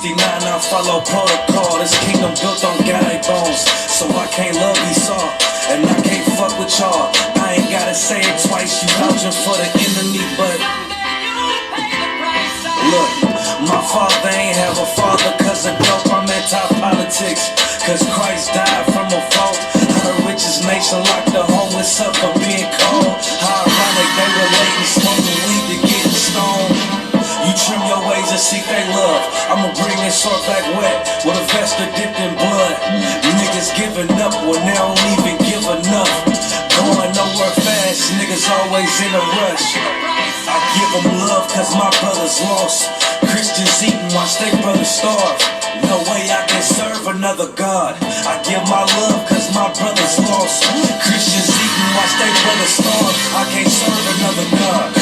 1969, I follow protocol. This kingdom built on guy bones, so I can't love Esau, and I can't fuck with y'all. I ain't gotta say it twice, you vouching for the enemy, but look, my father ain't have a father, cause of dope, I'm anti-politics. Cause Christ died from a fault. How the richest nation locked the homeless up for being cold. How ironic they relating smoking weed to getting stoned. You trim your ways and seek they love. I'ma bring this sword back wet with a vest dipped in blood. Niggas giving up when they don't even give enough. Going nowhere fast, niggas always in a rush. I give them love cause my brother's lost. Christians eating, watch they brothers starve. No way I can serve another God. I give my love cause my brother's lost. Christians eating, watch they brothers starve. I can't serve another God.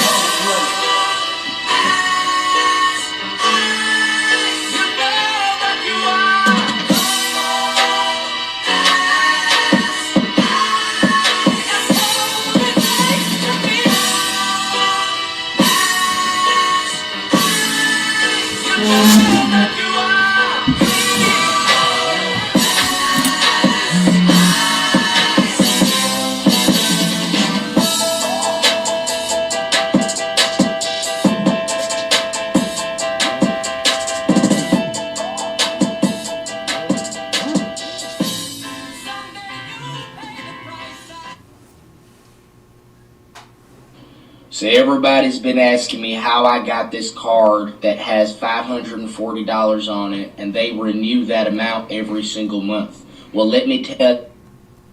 So everybody's been asking me how I got this card that has $540 on it, and they renew that amount every single month. Well, let me tell.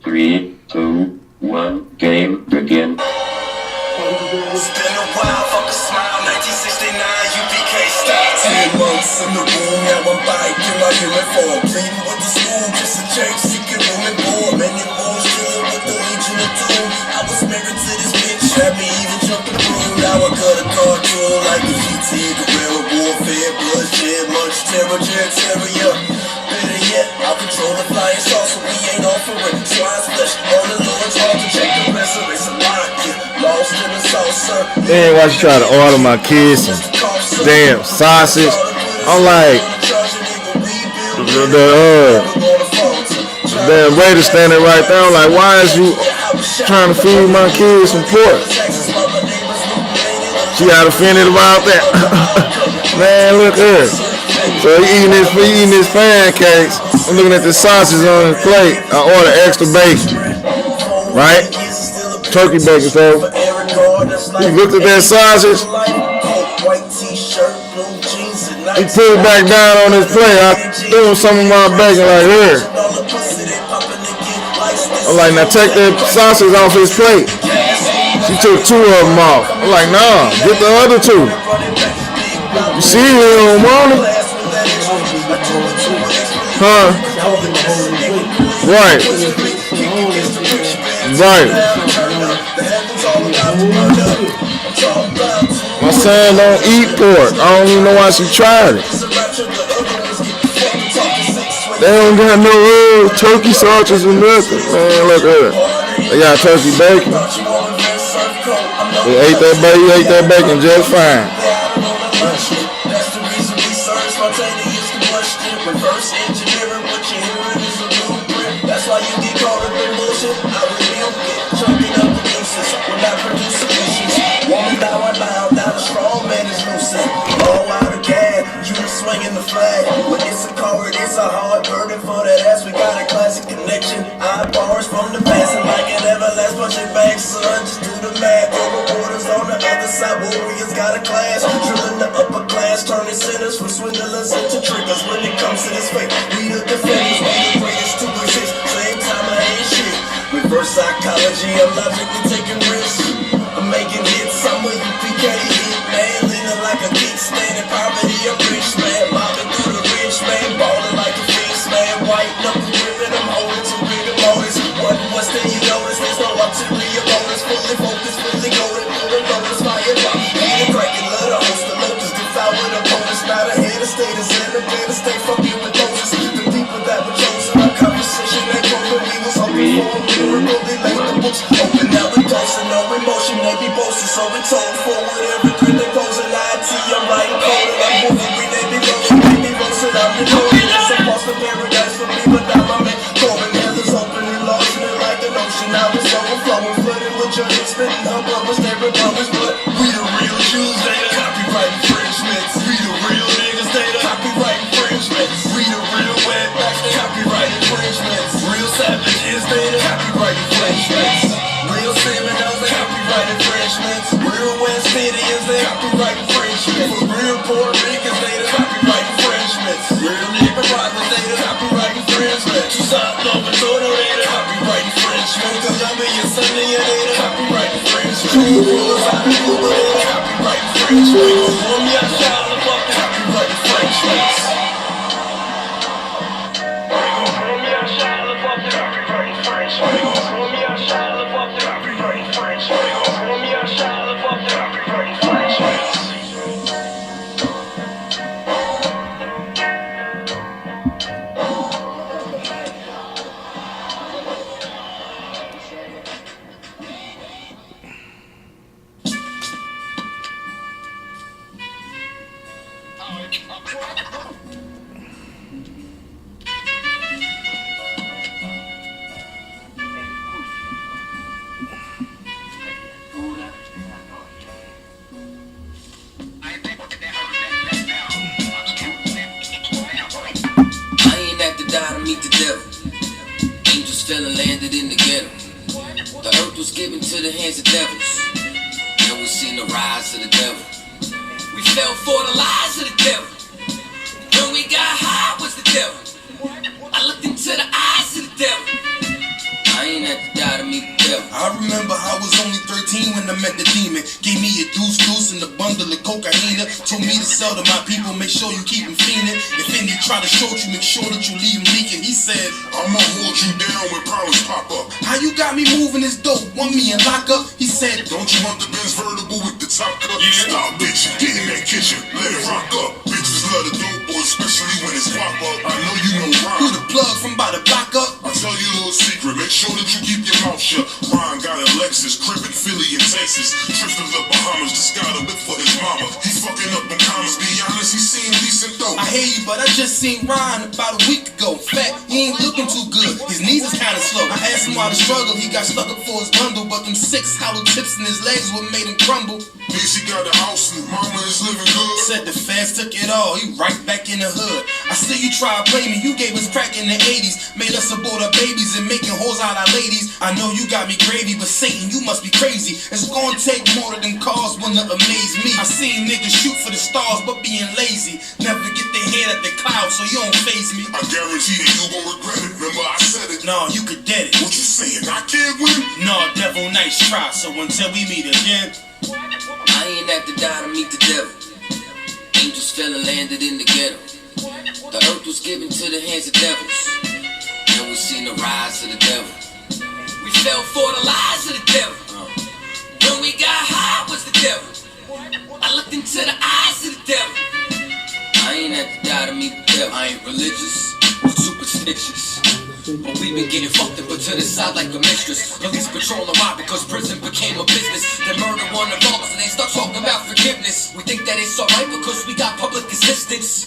3, 2, 1, game begin. It's been a while, fuck a smile, 1969, UPK style. 10 months in the room, now I'm biking my uniform. Pleading with the school, just a change, seeking room and board. Many boys dealing with the Legion of Doom. I was married to this bitch, had me even jump the broom. Now I cut a cartoon like the GT, guerrilla warfare, bloodshed, much terror, jet terrier. Better yet, I'll control the flying saucer, we ain't offering. Slice flesh on the Lord's altar, check the resurrection line, lost in the saucer. Man, why you try to order my kids some damn sausage? I'm like, the damn waiter standing right there. I'm like, why is you trying to feed my kids some pork? She got offended about that. Man, look at her. So he eating his pancakes. I'm looking at the sausage on his plate. I order extra bacon, right? Turkey bacon, so he looked at that sausage. He put it back down on his plate. I threw him some of my bacon like here. I'm like, now take that sausage off his plate. She took 2 of them off. I'm like, nah, get the other 2. You see, you don't want it. Huh? Right. Right. My son don't eat pork. I don't even know why she tried it. They don't got no turkey sausages or nothing. Man, look at it. They got turkey bacon. He ate that bacon just fine. Swinging the flag, when it's a card, it's a hard burden for that ass. We got a classic connection. I bars from the past and like it ever last. Punch it back, son, just do the math. Over borders on the other side, warriors got a class. Drilling the upper class, turning sinners from swindlers into triggers. When it comes to this fate, we the defenders, we the greatest to exist. Same time I ain't shit. Reverse psychology, I'm logically taking risks. I'm making hits, I'm a UPK hit, man. Leaning like a geek, staying in poverty, I'm rich, man. Mobbing through the rich, man. Balling like a fish, man. White knuckle gripping, I'm holding two bigger motors. What's the you notice? There's no ulterior motives. Fully focused, fully golden. The notice, fire drop. Eating cracking, love the host, the locusts. Devour the opponents. Not ahead of status, and the better stay fucking with Moses. The people that were chosen, our conversation ain't broken. We was hoping for a miracle. They laid the books open. Now we posting, no emotion. They be boasting, so we told forward every grid they posing. IT, I'm writing code, and I'm moving. They be rolling, they be roasting. Copyright infringement. Pour me a shot of fucking copyright infringement. Pour me a shot of fucking copyright infringement. Pour me a shot of fucking copyright infringement. Pour me a shot of fucking copyright infringement. Meet the devil. Angels fell and landed in the ghetto. The earth was given to the hands of devils. And we seen the rise of the devil. We fell for the lies of the devil. When we got high was the devil. I looked into the eyes of the devil. I ain't had to die to meet the devil. I remember I was only 13 when I met the demon. Gave me a deuce and a bundle of cocaine. Told me to sell to my people, make sure you keep them fiending. If any try to short you, make sure that you leave them leaking. He said, I'ma hold you down when problems pop up. How you got me moving this dope? Want me in lock up? He said, don't you want the Benz vertible with the top cut? Yeah. Stop, bitch, get in that kitchen, let it rock up. Bitches love the dope boy, especially when it's pop up. I know you know Ron. Who the plug from by the block up? I'll tell you a little secret, make sure that you keep your mouth shut. Ron got a Lexus, crib in Philly and Texas. Trips to the Bahamas, just got a whip for his mama. He fucking up in commas, be honest, he seemed decent though. I hear you, but I just seen Ron about a week ago. In fact, he ain't looking too good, his knees is kinda slow. I asked him why the struggle, he got stuck up for his bundle. But them 6 hollow tips in his legs what made him crumble. Means he got a house and mama is living good. Said the feds took it all, he right back in the hood. I see you try to play me, you gave us crack in the 80s. Made us abort our babies and making hoes out our ladies. I know you got me gravy, but Satan, you must be crazy. It's gonna take more than cars wanna amaze me. I seen niggas shoot for the stars, but being lazy. Never get their head at the clouds, so you don't faze me. I guarantee that you gon' regret it. Remember I said it. Nah, you could get it. What you saying? I can't win? Nah, devil, nice try. So until we meet again, I ain't have to die to meet the devil. Angels fell and landed in the ghetto. The earth was given to the hands of devils. And we seen the rise of the devil. We fell for the lies of the devil. When we got high was the devil. I looked into the eyes of the devil. I ain't have to die to meet the devil. I ain't religious or superstitious, but we been getting fucked up to the side like a mistress. Police patrolling why? Because prison became a business. They murder one of us and they start talking about forgiveness. We think that it's alright because we got public assistance.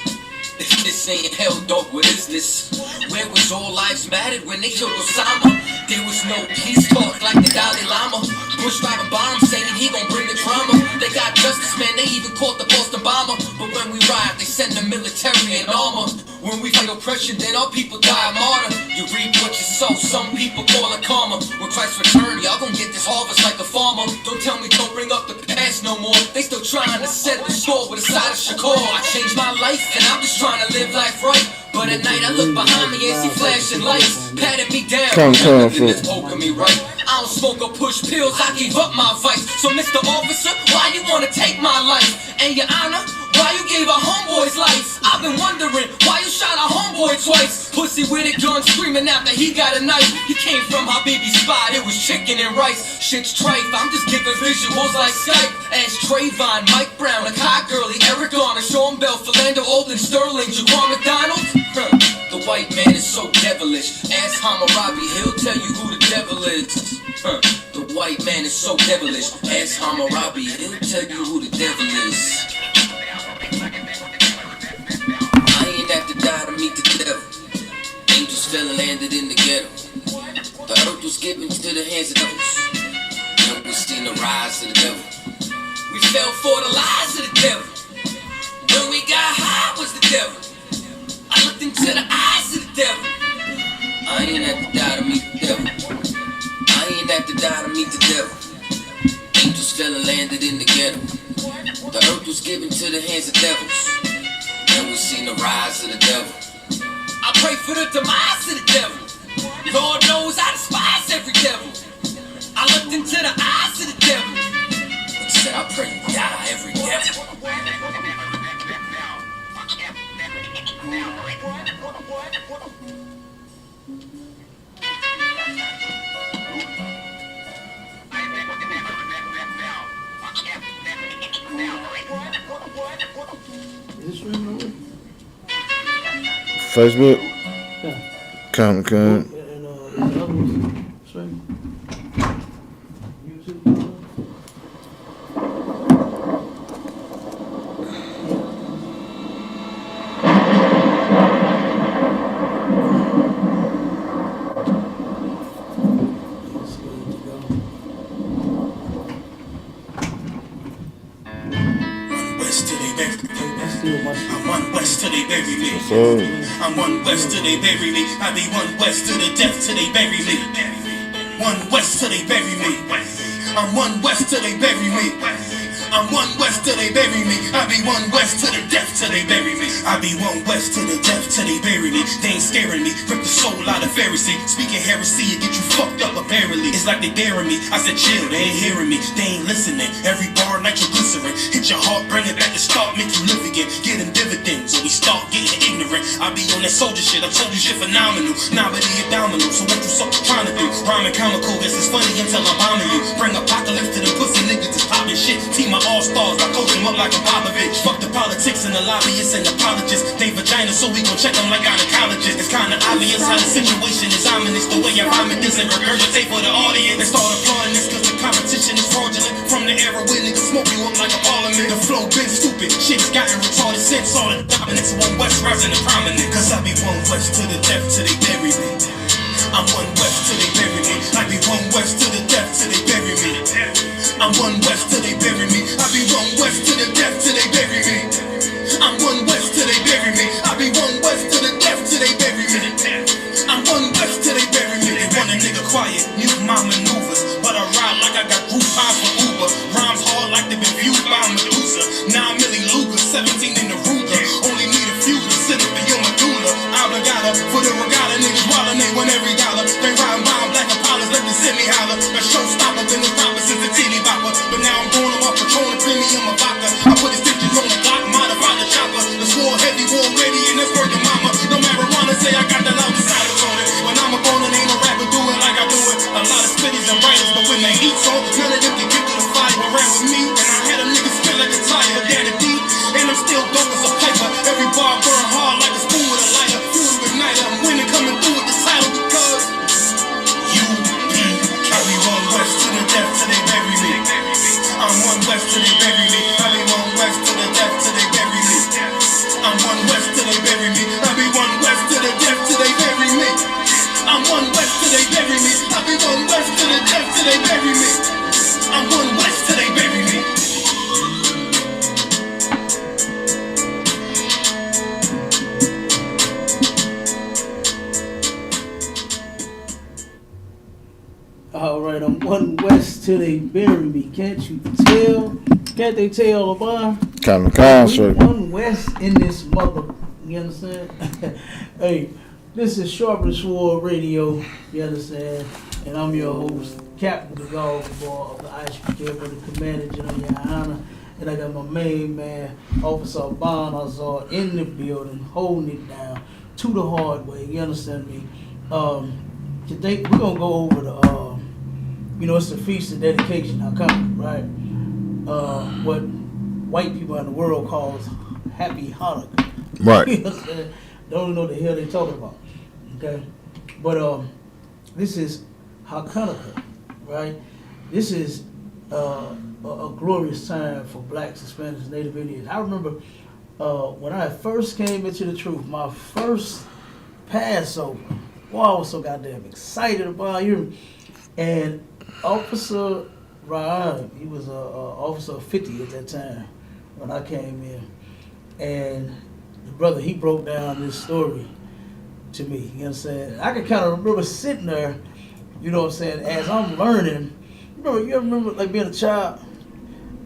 If this ain't hell, dog, what is this? Where was all lives mattered when they killed Osama? There was no peace talk like the Dalai Lama. Bush driving bombs saying he gon' bring the drama. They got justice, man, they even caught the Boston bomber. But when we ride, they send the military in armor. When we fight oppression, then our people die a martyr. You reap what you sow, some people call it karma. When Christ return, y'all gon' get this harvest like a farmer. Don't tell me don't bring up the past no more. They still trying to set the score with a side of Shakur. I changed my life and I'm just trying to live life right. But at night I look behind me and see flashing lights, patting me down, this poking me right. I don't smoke or push pills, I gave up my vice. So Mr. Officer, why you wanna take my life? And your honor, why you gave a homeboy's life? I've been wondering why you shot a homeboy twice. Pussy with a gun screaming out that he got a knife. He came from my baby's spot, it was chicken and rice. Shit's trife, I'm just giving visuals like Skype. As Trayvon, Mike Brown, a Kai Gurley, Eric Garner, Sean Bell, Philando, Olden, Sterling, Jaquan McDonald. The white man is so devilish. Ask Hammurabi, he'll tell you who the devil is. The white man is so devilish. Ask Hammurabi, he'll tell you who the devil is. I ain't have to die to meet the devil. Angels fell and landed in the ghetto. The earth was given to the hands of devils. And we seen the rise of the devil. We fell for the lies of the devil. When we got high was the devil. I looked into the eyes of the devil. I ain't have to die to meet the devil. I ain't have to die to meet the devil. Angels fell and landed in the ghetto. The earth was given to the hands of devils. And we seen the rise of the devil. I pray for the demise of the devil. Lord knows I despise every devil. I looked into the eyes of the devil. Is it streaming already? Facebook. Yeah. Comic Con. And is the other one streaming? YouTube? West till they bury me. That's still my shit. I'm one west till they bury me. So, I'm one west till they bury me. I be one west to the death till they bury me. One west till they bury me. I'm one west till they bury me. I'm one west till they bury me. I be one west to the death till they bury me. I be one west to the death till they bury me. They ain't scaring me. Rip the soul out of Pharisee. Speaking heresy and get you fucked up apparently. It's like they daring me. I said chill, they ain't hearing me. They ain't listening. Every bar nitroglycerin. Hit your heart, bring it back to start, make you live again. Get them dividends, or we start getting ignorant. I be on that soldier shit. I told you shit phenomenal. Nominally abdominal. So what you suck trying to do? Rhyming comical. Guess it's funny until I'm bombing you. Bring apocalypse to the pussy niggas that's popping shit. Team my all-stars, I coach them up like a Popovich. Fuck the politics and the lobbyists and apologists. They vagina, so we gon' check them like gynecologists. It's kinda obvious how the situation is ominous. The way I vomit this and regurgitate for the audience. They start applauding this cause the competition is fraudulent. From the era where niggas smoke you up like a parliament. The flow been stupid, shit's gotten retarded since all the dominance. One West rising and prominent. Cause I be one West to the death till they bury me. I'm one West till they bury me. I be one West to the death till they bury me. I'm one West till they bury me. I be one West to the death till they bury me. I'm one West till they bury me. I be one West to the death till they bury me. I'm one West till they bury me. They want a nigga quiet, mute my maneuvers, but I ride like I got group eyes for Uber. Rhymes hard like they've been viewed by Medusa. 9 milli Luger, 17 in the Ruger. Only need a few to sit up in your medulla. Obligata for the regatta, niggas wildin', they want every dollar. They riding by black Apollos, let the semi holler. A showstopper, been the proper since the teeny bopper. But now I'm going on my Patron and premium of vodka. I put his stitches on the block, modify the chopper. The swore heavy, war ready, and that's working mama. No marijuana, say I got the loudest silence on it. When I'm a opponent, ain't no rapper do it like I do it. A lot of spitties and writers, but when they eat so, none of them can get to the fire. But ran with me, and I had a nigga spit like a tire. Down the deep, and I'm still dope as a piper. Every bar burn hard like a spoon with a lighter. Fuel igniter, I'm winning, coming through with the title because I be one West to the death till they bury me. I'm one West till they bury me. I be one West to the death till they bury me. I'm one West till they bury me. I be one West to the death till they bury me. I'm one West till they bury me. I be one West to the death till they bury me. I'm one West till they bury me. Alright, I'm one West till they bury me. Can't you tell? Can't they tell, boy? Comic Con, sir. One West in this mother. You understand? Hey, this is Sharper Sword Radio. You understand? And I'm your host, Captain the Dog of the Ice Cream, the Commander General, Your Honor. And I got my main man, Officer Bon Azar, in the building, holding it down to the hard way. You understand me? Today we're gonna go over the it's the Feast of Dedication, how come, right? What white people in the world calls Happy Hanukkah. Right. You understand? Don't know what the hell they talking about. Okay? But this is Hanukkah, right? This is a glorious time for blacks, Hispanics, Native Indians. I remember when I first came into the truth, my first Passover. Boy, I was so goddamn excited about you. And Officer Ryan, he was a officer of 50 at that time when I came in. And the brother, he broke down this story to me. You know what I'm saying? I can kind of remember sitting there, you know what I'm saying, as I'm learning. You ever remember like being a child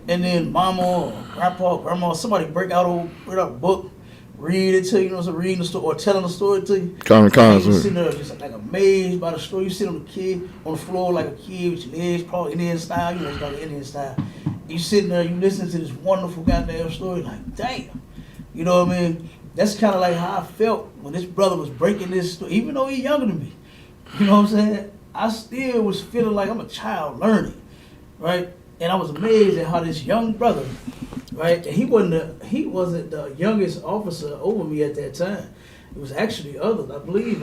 and then mama or grandpa or grandma, somebody break out a book, read it to you, you know what I'm saying, reading the story or telling the story to you. Comic Con, You sitting there just like amazed by the story. You sit on the floor like a kid with your legs probably Indian style, you know, it's called Indian style. You sitting there, you listening to this wonderful goddamn story, like damn, you know what I mean? that's kind of like how I felt when this brother was breaking this story, even though he's younger than me. You know what I'm saying? I still was feeling like I'm a child learning, right? And I was amazed at how this young brother, right? And he wasn't the youngest officer over me at that time. It was actually others. I believe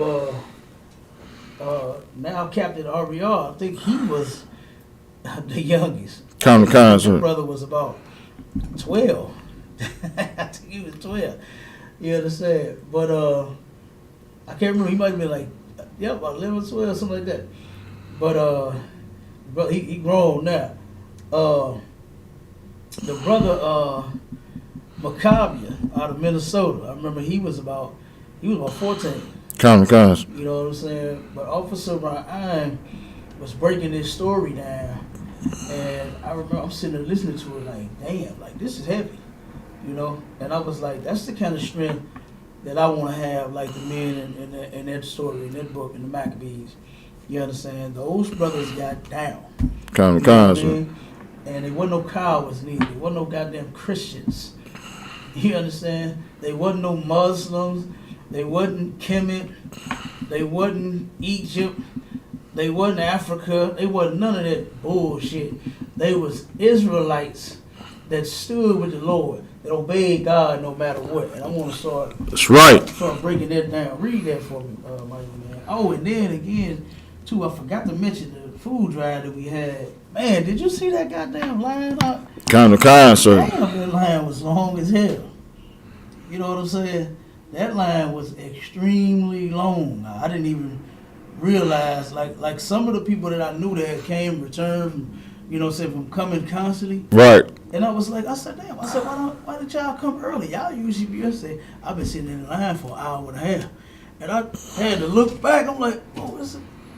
now Captain RBR, I think he was the youngest. Common My concert. brother was about 12. I think he was 12. You understand? But I can't remember. He might have been like, about 11, 12, something like that. But he grown now. The brother Macabia out of Minnesota. I remember he was about 14. Common concert. You know what I'm saying? But Officer Ryan was breaking this story down, and I remember I'm sitting there listening to it like, damn, like this is heavy, you know. And I was like, that's the kind of strength that I want to have, like the men in that story, in that book, in the Maccabees. You understand? Those brothers got down. Common You know what I concert. mean? And there wasn't no cowards neither. There wasn't no goddamn Christians. You understand? They wasn't no Muslims. They wasn't Kemet. They wasn't Egypt. They wasn't Africa. They wasn't none of that bullshit. They was Israelites that stood with the Lord, that obeyed God no matter what. And I want to That's right. start breaking that down. Read that for me, Michael, man. Oh, and then again, too, I forgot to mention the food drive that we had. Man, did you see that goddamn line up? Common concert. Damn, that line was long as hell. You know what I'm saying? That line was extremely long. I didn't even realize, like some of the people that I knew that came, returned, you know, said from coming constantly. Right. And I was like, I said, damn. I said, why did y'all come early? Y'all usually be. I said, I've been sitting in the line for an hour and a half, and I had to look back. I'm like, oh,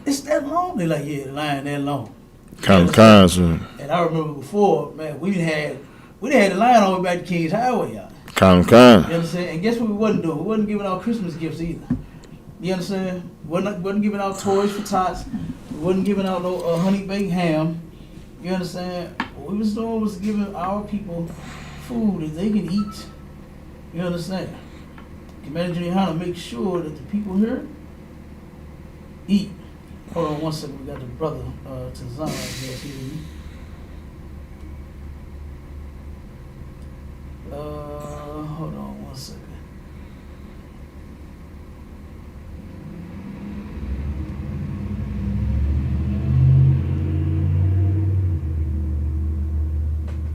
it's that long? They're like, yeah, the line that long. Common concert. And I remember before, man, we done had the line all the way back to Kings Highway, y'all. Common You concert. understand? And guess what we wasn't doing? We wasn't giving out Christmas gifts either. You understand? Wasn't giving out toys for tots. We wasn't giving out no honey baked ham. You understand? What we was doing was giving our people food that they can eat. You understand? Commander Junior how to make sure that the people here eat. Hold on one second. We got the brother Tazan here. Hold on one second.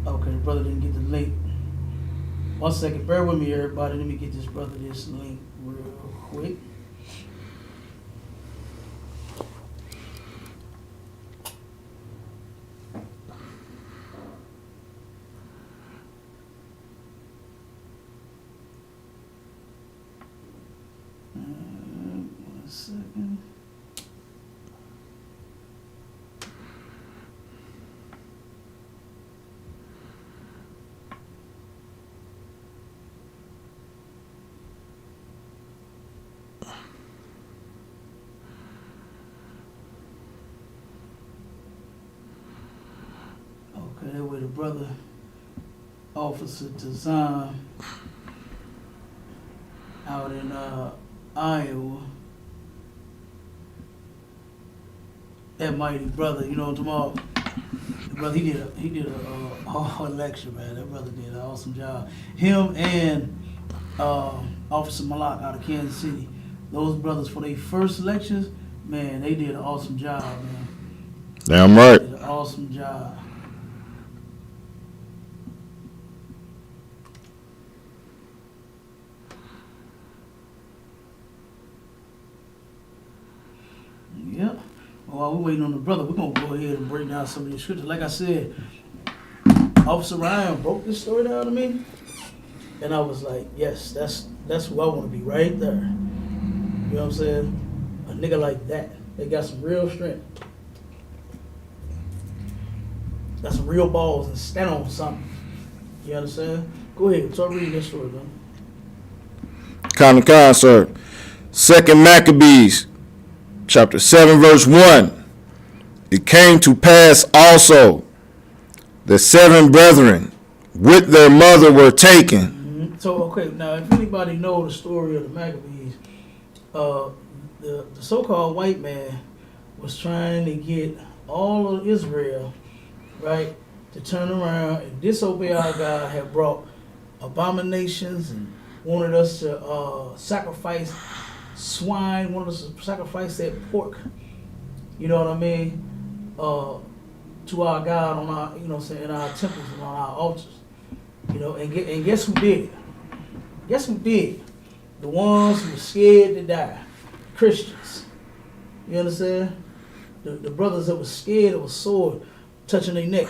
Okay, the brother didn't get the link. 1 second, bear with me, everybody. Let me get this brother this link real quick. One second. Okay, that way the brother, Officer Tazan, out in Iowa. That mighty brother, you know, tomorrow. Brother, he did a whole lecture, man. That brother did an awesome job. Him and Officer Malak out of Kansas City. Those brothers for their first lectures, man, they did an awesome job, man. Damn right. Did an awesome job. Yep. While we're waiting on the brother, we're gonna go ahead and break down some of these scriptures. Like I said, Officer Ryan broke this story down to me, and I was like, yes, that's who I want to be right there. You know what I'm saying? A nigga like that. They got some real strength. Got some real balls and stand on something. You understand? Go ahead, start reading this story, man. Common concert. 2nd Maccabees, chapter 7, verse 1. It came to pass also the 7 brethren with their mother were taken, So okay, now if anybody know the story of the Maccabees, the so-called white man was trying to get all of Israel, right, to turn around and disobey our God, had brought abominations and wanted us to sacrifice swine, wanted us to sacrifice that pork, you know what I mean, to our God on our, you know what I'm saying, in our temples and on our altars. You know, and guess who did it? Guess who did? The ones who were scared to die. Christians. You understand? The brothers that were scared of a sword touching their neck.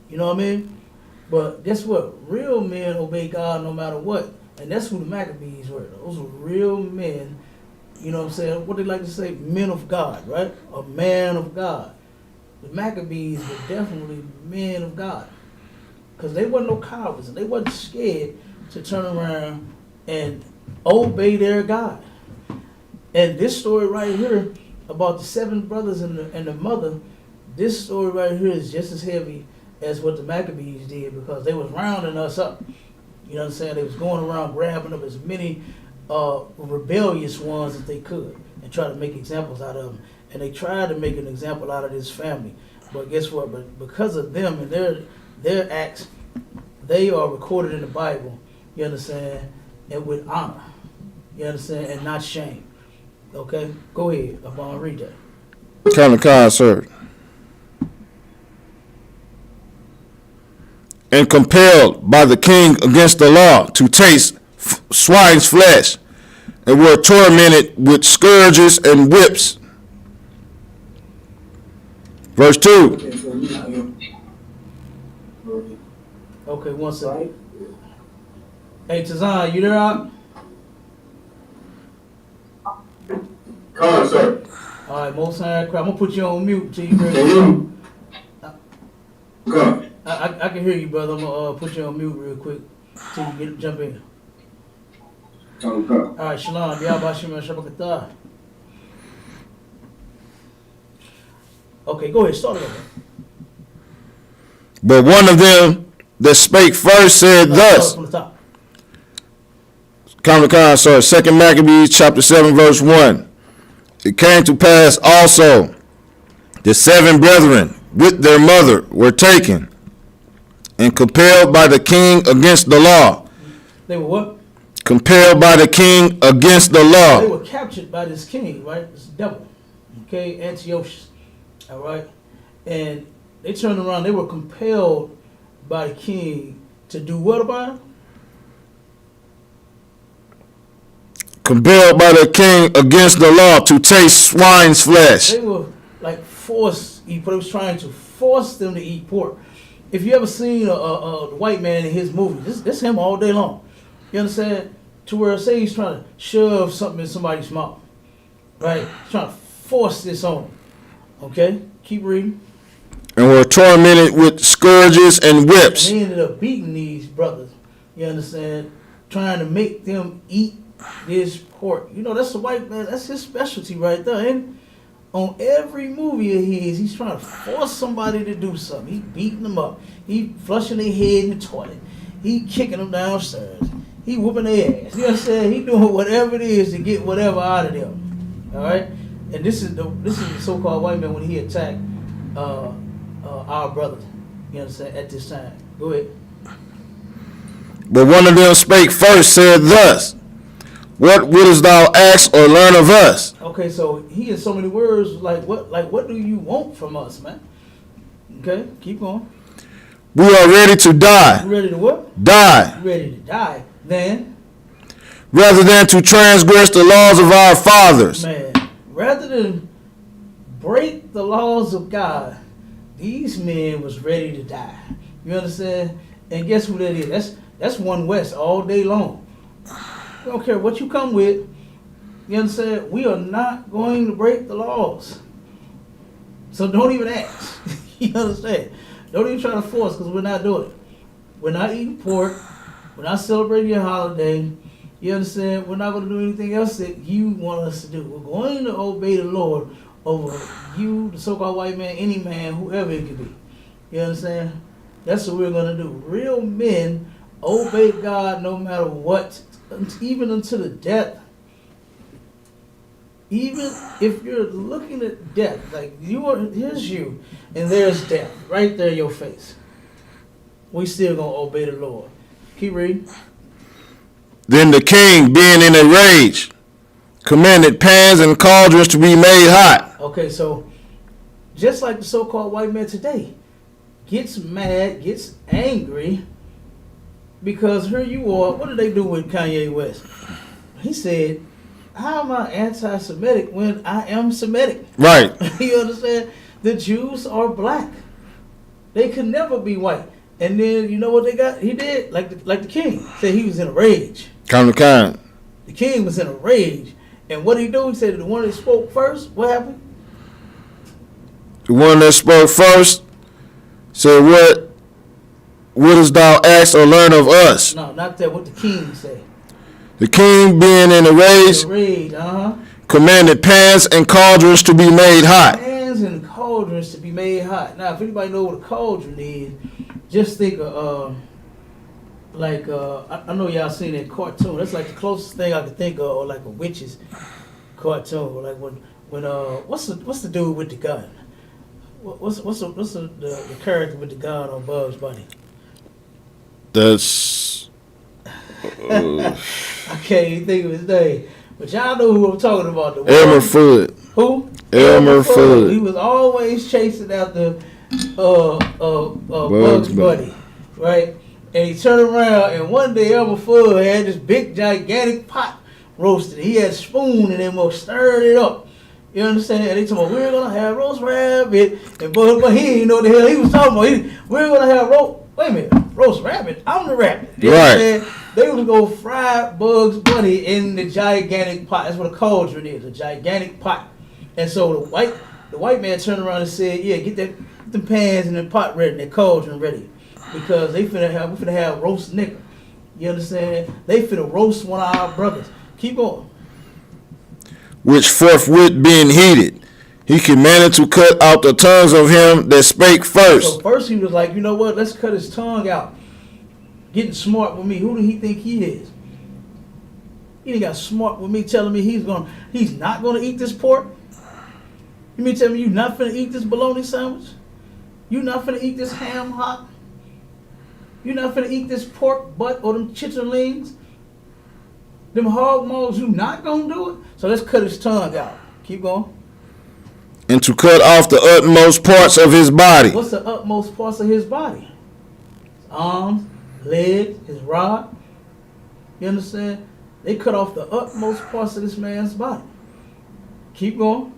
You know what I mean? But guess what? Real men obey God no matter what. And that's who the Maccabees were. Those were real men. You know what I'm saying? What they like to say, men of God, right? A man of God. The Maccabees were definitely men of God. Because they wasn't no cowards, and they wasn't scared to turn around and obey their God. And this story right here about the 7 brothers and the mother, this story right here is just as heavy as what the Maccabees did, because they was rounding us up. You know what I'm saying? They was going around grabbing up as many rebellious ones as they could and try to make examples out of them. And they tried to make an example out of this family. But guess what? But because of them and their acts, they are recorded in the Bible, you understand, and with honor, you understand, and not shame. Okay? Go ahead, Abon, read that. Kind of concert. And compelled by the king against the law to taste swine's flesh, and were tormented with scourges and whips. Verse 2. Okay, one second. Hey, Tazan, you there out? Come on, sir. All right, most time, I'm gonna put you on mute until you ready. Come. I can hear you, brother. I'm gonna put you on mute real quick till you jump in. Okay. All right, Shalom. Yahbashim Shabakatah. Okay, go ahead. Start it over. But one of them that spake first said thus. From the top. Common concert, 2 Maccabees chapter 7 verse 1. It came to pass also, the 7 brethren with their mother were taken and compelled by the king against the law. They were what? Compelled by the king against the They law. were captured by this king, right? This devil. Okay, Antiochus. All right? And they turned around. They were compelled by the king to do what about him? Compelled by the king against the law to taste swine's flesh. They were like forced to eat, but it was trying to force them to eat pork. If you ever seen a white man in his movie, this him all day long. You understand? To where, say he's trying to shove something in somebody's mouth. Right? He's trying to force this on them. Okay? Keep reading. And were tormented with scourges and whips. And they ended up beating these brothers. You understand? Trying to make them eat this pork. You know, that's the white man. That's his specialty right there. And on every movie of his, he's trying to force somebody to do something. He beating them up. He flushing their head in the toilet. He kicking them downstairs. He whooping their ass. You understand? He doing whatever it is to get whatever out of them. All right. And this is the so-called white man when he attacked our brothers. You understand? At this time. Go ahead. But one of them spake first, said thus, what wouldest thou ask or learn of us? Okay, so he in so many words, like what do you want from us, man? Okay, keep going. We are ready to die. You ready to what? Die. You ready to die. Then, rather than to transgress the laws of our fathers. man, rather than break the laws of God, these men was ready to die. You understand? And guess who that is? That's one West all day long. We don't care what you come with. You understand? We are not going to break the laws. So don't even ask. You understand? Don't even try to force, because we're not doing it. We're not eating pork. We're not celebrating your holiday. You understand? We're not going to do anything else that you want us to do. We're going to obey the Lord over you, the so-called white man, any man, whoever it could be. You understand? That's what we're going to do. Real men Obey God no matter what, even unto the death. Even if you're looking at death, like here's you, and there's death right there in your face. We still gonna obey the Lord. Keep reading. Then the king, being in a rage, commanded pans and cauldrons to be made hot. Okay, so just like the so-called white man today gets mad, gets angry, because here you are. What did they do with Kanye West? He said, how am I anti-Semitic when I am Semitic? Right. You understand? The Jews are black. They could never be white. And then you know what they got? He did like the king said. He was in a rage. Come to kind. The king was in a rage, and what he do? He said the one that spoke first. What happened? The one that spoke first said, what dost thou ask or learn of us? No, not that. What the king said. The king, being in a rage, commanded pans and cauldrons to be made hot. Pans and cauldrons to be made hot. Now, if anybody know what a cauldron is, just think of I know y'all seen that cartoon. That's like the closest thing I could think of, or like a witch's cartoon. Like when what's the dude with the gun? What's the character with the gun on Bugs Bunny? That's I can't even think of his name, but y'all know who I'm talking about. Elmer Fudd. Who? Elmer Fudd. He was always chasing after Bugs Bunny, right? And he turned around, and one day Elmer Fudd had this big gigantic pot roasted. He had a spoon and then stirred it up. You understand? And they told me we're gonna have roast rabbit, and but he didn't know what the hell he was talking about. We're gonna have wait a minute, roast rabbit. I'm the rabbit. You right. They was gonna fry Bugs Bunny in the gigantic pot. That's what a cauldron is, a gigantic pot. And so the white man turned around and said, "Yeah, get them pans and the pot ready, and the cauldron ready, because we finna have roast nigga. You understand? They finna roast one of our brothers." Keep going. Which forthwith being heated, he commanded to cut out the tongues of him that spake first. So first he was like, you know what? Let's cut his tongue out. Getting smart with me. Who do he think he is? He done got smart with me, telling me he's not gonna eat this pork. You mean tell me you not finna eat this bologna sandwich? You not finna eat this ham hock? You not finna eat this pork butt or them chitterlings? Them hog maws, you not gonna do it? So let's cut his tongue out. Keep going. And to cut off the utmost parts of his body. What's the utmost parts of his body? His arms, legs, his rod. You understand? They cut off the utmost parts of this man's body. Keep going.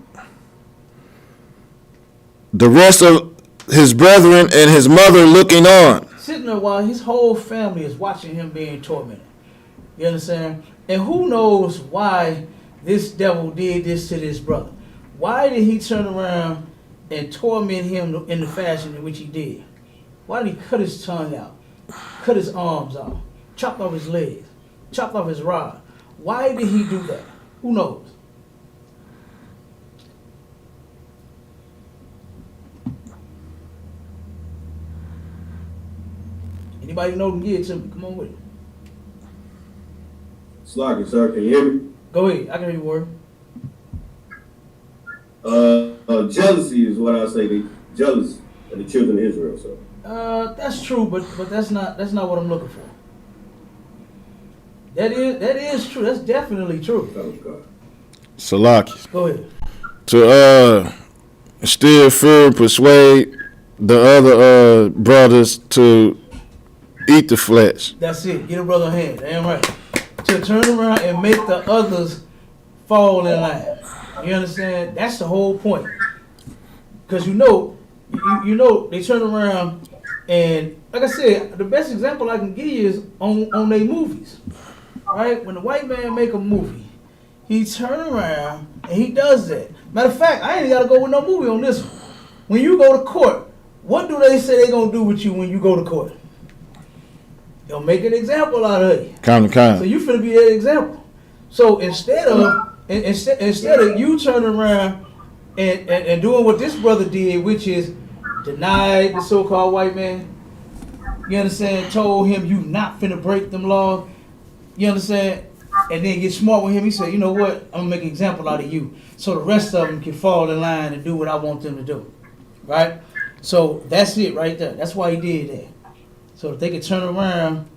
The rest of his brethren and his mother looking on. Sitting there while his whole family is watching him being tormented. You understand? And who knows why this devil did this to this brother? Why did he turn around and torment him in the fashion in which he did? Why did he cut his tongue out, cut his arms out, chopped off his legs, chopped off his rod? Why did he do that? Who knows? Anybody know them? Give it to me. Come on with it. Sloggy, sir, can you hear me? Go ahead. I can hear you, word. Jealousy is what I say. They jealous of the children of Israel. So That's true, but that's not what I'm looking for. That is true. That's definitely true. oh God. Salaki. Go ahead. To instill fear and persuade the other brothers to eat the flesh. That's it. Get a brother a hand. Damn right. To turn around and make the others fall in line. You understand? That's the whole point. Because you know, they turn around and, like I said, the best example I can give you is on their movies. Right? When the white man make a movie, he turn around and he does that. Matter of fact, I ain't got to go with no movie on this one. When you go to court, what do they say they gonna do with you when you go to court? They'll make an example out of you. So you finna be that example. So instead of you turning around and doing what this brother did, which is deny the so-called white man, you understand, told him you not finna break them laws, you understand, and then get smart with him. He said, you know what, I'm gonna make an example out of you so the rest of them can fall in line and do what I want them to do, right? So that's it right there. That's why he did that. So that they could turn around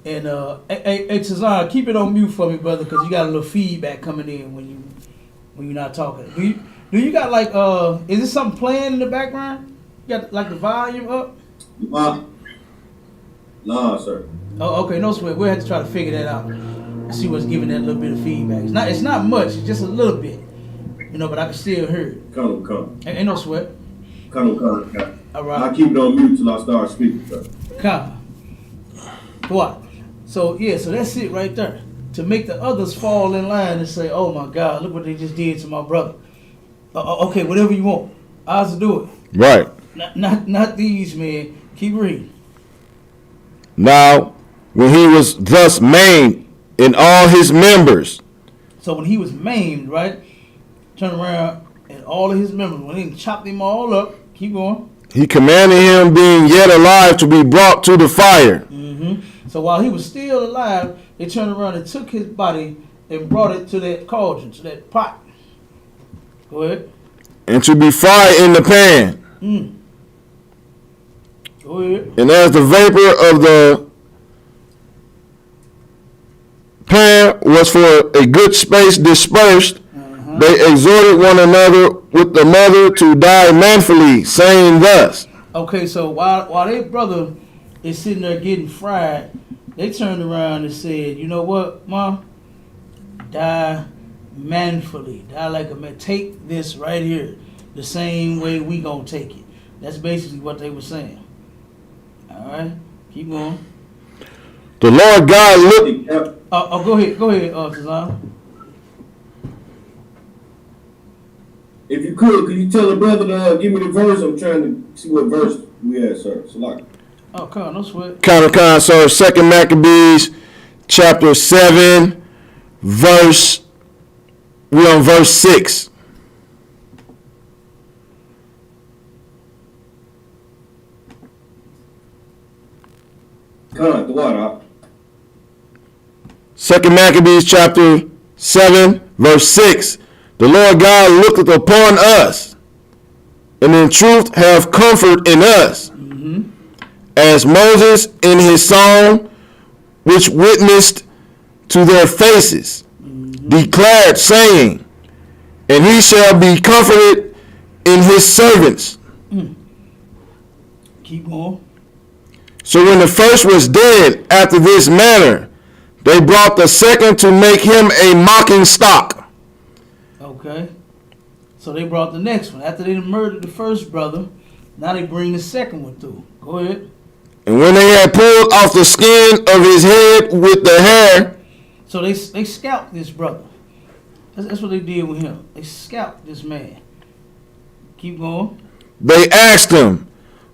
and, hey, Tazan, keep it on mute for me, brother, because you got a little feedback coming in when you're not talking. Do you got like, is this something playing in the background? You got like the volume up? Nah, sir. Oh, okay, no sweat. We'll have to try to figure that out and see what's giving that little bit of feedback. It's not much. It's just a little bit, you know. But I can still hear it. Come. Ain't no sweat. Come. All right. I'll keep it on mute till I start speaking, sir. Come. What? So yeah, so that's it right there. To make the others fall in line and say, "Oh my God, look what they just did to my brother." Okay, whatever you want, I'll do it. Right. Not these, man. Keep reading. Now, when he was thus maimed in all his members. So when he was maimed, right? Turn around and all of his members, when they chopped him all up, keep going. He commanded him, being yet alive, to be brought to the fire. Mm-hmm. So while he was still alive, they turned around and took his body and brought it to that cauldron, to that pot. Go ahead. And to be fried in the pan. Go ahead. And as the vapor of the pan was for a good space dispersed, they exhorted one another with the mother to die manfully, saying thus. Okay, so while their brother is sitting there getting fried, they turned around and said, you know what, Ma? Die manfully. Die like a man. Take this right here the same way we gonna take it. That's basically what they were saying. All right, keep going. The Lord God looked. Go ahead, Tazan. If you could you tell the brother to give me the verse? I'm trying to see what verse we at, sir. Salaki. Oh, come on, no sweat. So 2 Maccabees, chapter 7, we're on verse 6. Come on, the water. 2 Maccabees, chapter 7, verse 6. The Lord God looketh upon us, and in truth have comfort in us. As Moses in his song, which witnessed to their faces, declared, saying, and he shall be comforted in his servants. Keep going. So when the first was dead after this manner, they brought the second to make him a mocking stock. Okay. So they brought the next one. After they murdered the first brother, now they bring the second one through. Go ahead. And when they had pulled off the skin of his head with the hair. So they scalped this brother. That's what they did with him. They scalped this man. Keep going. They asked him,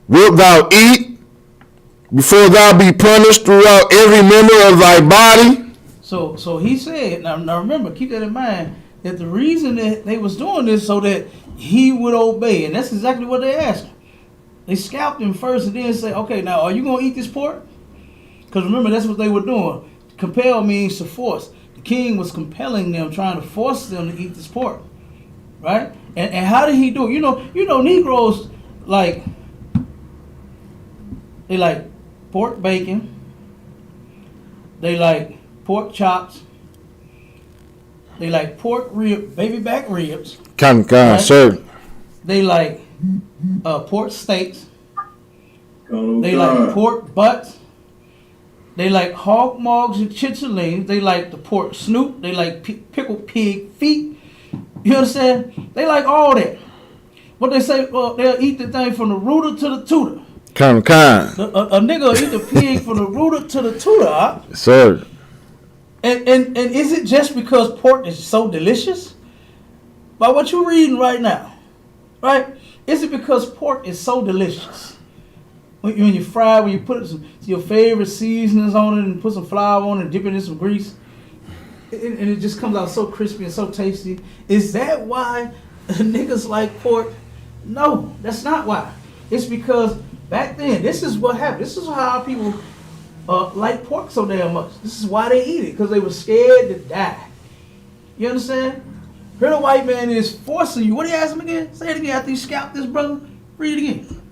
wilt thou eat before thou be punished throughout every member of thy body? So he said, now remember, keep that in mind, that the reason that they was doing this so that he would obey. And that's exactly what they asked him. They scalped him first and then say, okay, now are you going to eat this pork? Because remember, that's what they were doing. Compel means to force. The king was compelling them, trying to force them to eat this pork. Right? And how did he do it? You know, Negroes, they like pork bacon. They like pork chops. They like pork rib, baby back ribs. Right? Sir. They like pork steaks. They like pork butts. They like hog mugs and chitterlings. They like the pork snoot. They like pickled pig feet. You understand? They like all that. What they say, they'll eat the thing from the rooter to the tutor. Kind. A nigga will eat the pig from the rooter to the tutor. Huh? Sir. And is it just because pork is so delicious? By what you're reading right now, right? Is it because pork is so delicious? When you fry, when you put your favorite seasonings on it and put some flour on it and dip it in some grease, and it just comes out so crispy and so tasty. Is that why niggas like pork? No, that's not why. It's because Back then, this is what happened. This is how people like pork so damn much. This is why they eat it, because they were scared to die. You understand? Here the white man is forcing you. What do you ask him again? Say it again after you scalp this brother. Read it again.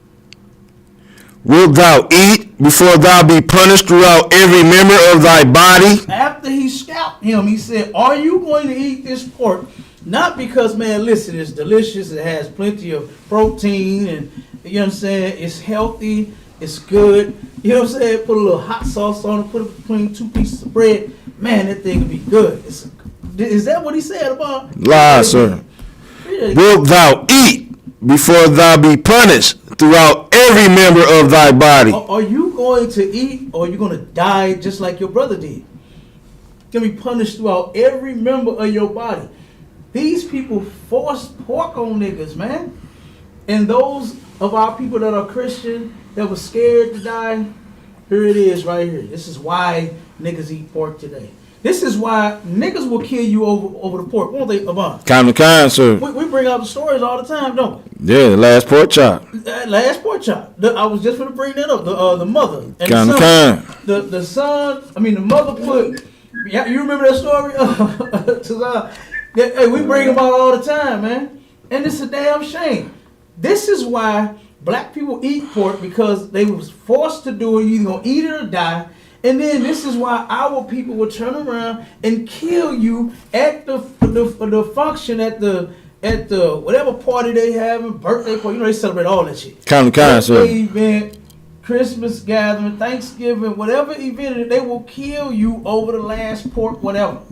Wilt thou eat before thou be punished throughout every member of thy body? After he scalped him, he said, are you going to eat this pork? Not because, man, listen, it's delicious, it has plenty of protein, and you know what I'm saying, it's healthy, it's good. You know what I'm saying? Put a little hot sauce on it, put it between 2 pieces of bread. Man, that thing will be good. Is that what he said about? Lie, sir. Wilt thou eat before thou be punished throughout every member of thy body? Are you going to eat, or are you going to die just like your brother did? You're going to be punished throughout every member of your body. These people force pork on niggas, man. And those of our people that are Christian, that were scared to die, here it is right here. This is why niggas eat pork today. This is why niggas will kill you over the pork, won't they, Avant? Kind, sir. We bring out the stories all the time, don't we? Yeah, the last pork chop. Last pork chop. I was just going to bring that up. The mother and Kind. the son. I mean, the mother put. Yeah, you remember that story? Hey, we bring them out all the time, man, and it's a damn shame. This is why black people eat pork, because they was forced to do it. You either gonna eat it or die. And then this is why our people will turn around and kill you at the function, at the whatever party they have, birthday party. You know, they celebrate all that shit. Kind, sir. Event, Christmas gathering, Thanksgiving, whatever event, they will kill you over the last pork, whatever.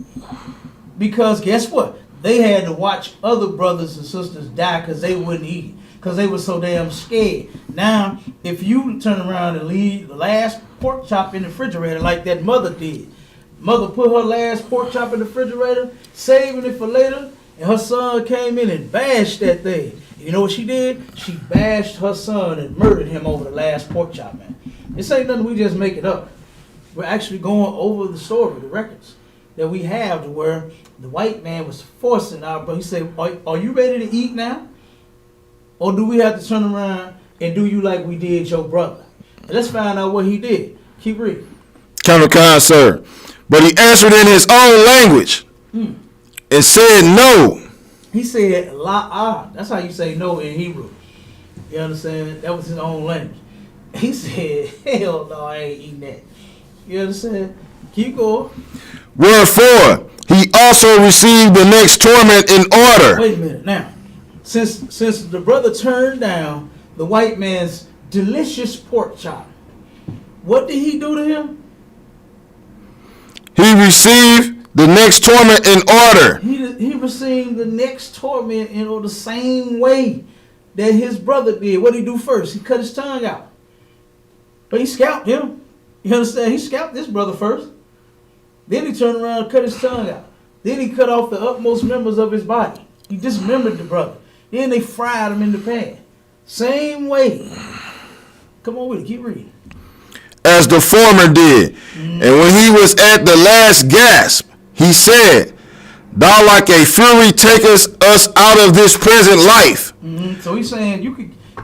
Because guess what? They had to watch other brothers and sisters die because they wouldn't eat it, because they were so damn scared. Now, if you turn around and leave the last pork chop in the refrigerator like that mother did, mother put her last pork chop in the refrigerator, saving it for later, and her son came in and bashed that thing. You know what she did? She bashed her son and murdered him over the last pork chop, man. This ain't nothing we just make it up. We're actually going over the story, the records that we have, to where the white man was forcing our brother. He said, are you ready to eat now? Or do we have to turn around and do you like we did your brother? And let's find out what he did. Keep reading. Kind, sir. But he answered in his own language and said no. He said la'ah. That's how you say no in Hebrew. You understand? That was his own language. He said, hell no, I ain't eating that. You understand? Keep going. Wherefore, he also received the next torment in order. Wait a minute. Now, since the brother turned down the white man's delicious pork chop, what did he do to him? He received the next torment in order. He received the next torment in the same way that his brother did. What did he do first? He cut his tongue out. But he scalped him. You understand? He scalped this brother first. Then he turned around and cut his tongue out. Then he cut off the utmost members of his body. He dismembered the brother. Then they fried him in the pan. Same way. Come on with it. Keep reading. As the former did. And when he was at the last gasp, he said, thou like a fury takest us out of this present life. So he's saying,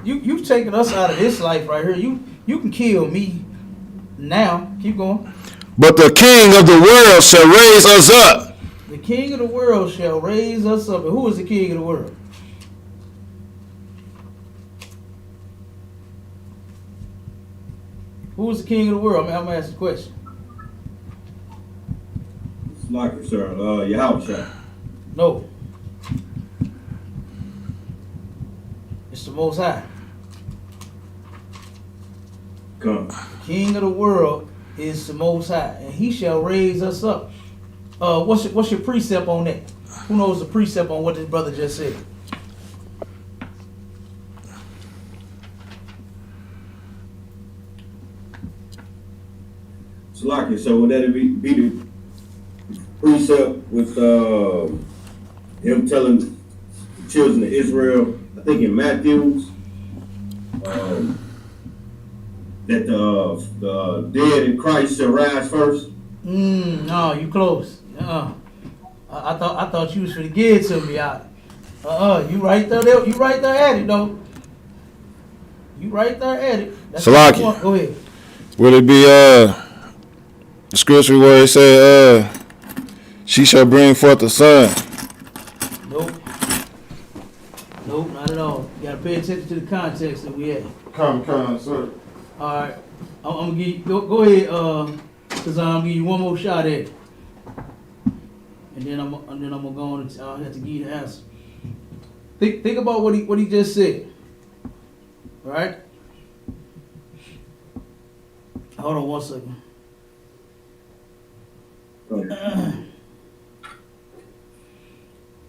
you've taken us out of this life right here. You can kill me now. Keep going. But the king of the world shall raise us up. The king of the world shall raise us up. And who is the king of the world? Who is the king of the world? I'm going to ask the question. It's like it, sir. Yahweh. No. It's the Most High. Come. The king of the world is the Most High, and he shall raise us up. What's your precept on that? Who knows the precept on what this brother just said? It's like it. So would that be the precept with him telling the children of Israel, I think in Matthew's, that the dead in Christ shall rise first? No, you close. I thought you was finna give it to me out. You right there at it though. You right there at it. That's Salaki. what you want. Go ahead. Would it be the scripture where it said she shall bring forth a son? Nope. Nope, not at all. You gotta pay attention to the context that we had. Come, sir. All right, I'm gonna give you, go ahead, cause I'm gonna give you one more shot at it, and then I'm gonna go on and I'll have to give you the answer. Think about what he just said. Right? Hold on one second.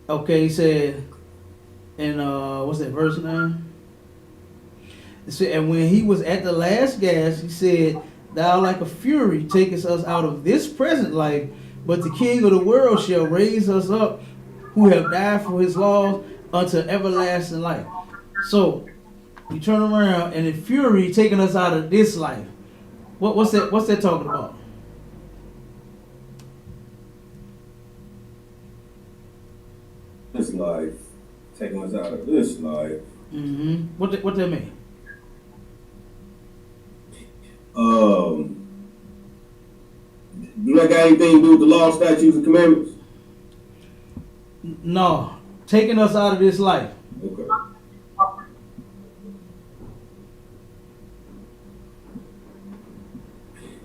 Okay, he said, in what's that, verse 9? It said, and when he was at the last gasp, he said, thou like a fury takest us out of this present life, but the King of the world shall raise us up, who have died for his laws, unto everlasting life. So, you turn around, and in fury taking us out of this life. What's that talking about? This life, taking us out of this life. Mm-hmm. What that mean? Do that got anything to do with the law, statutes, and commandments? No, taking us out of this life. Okay.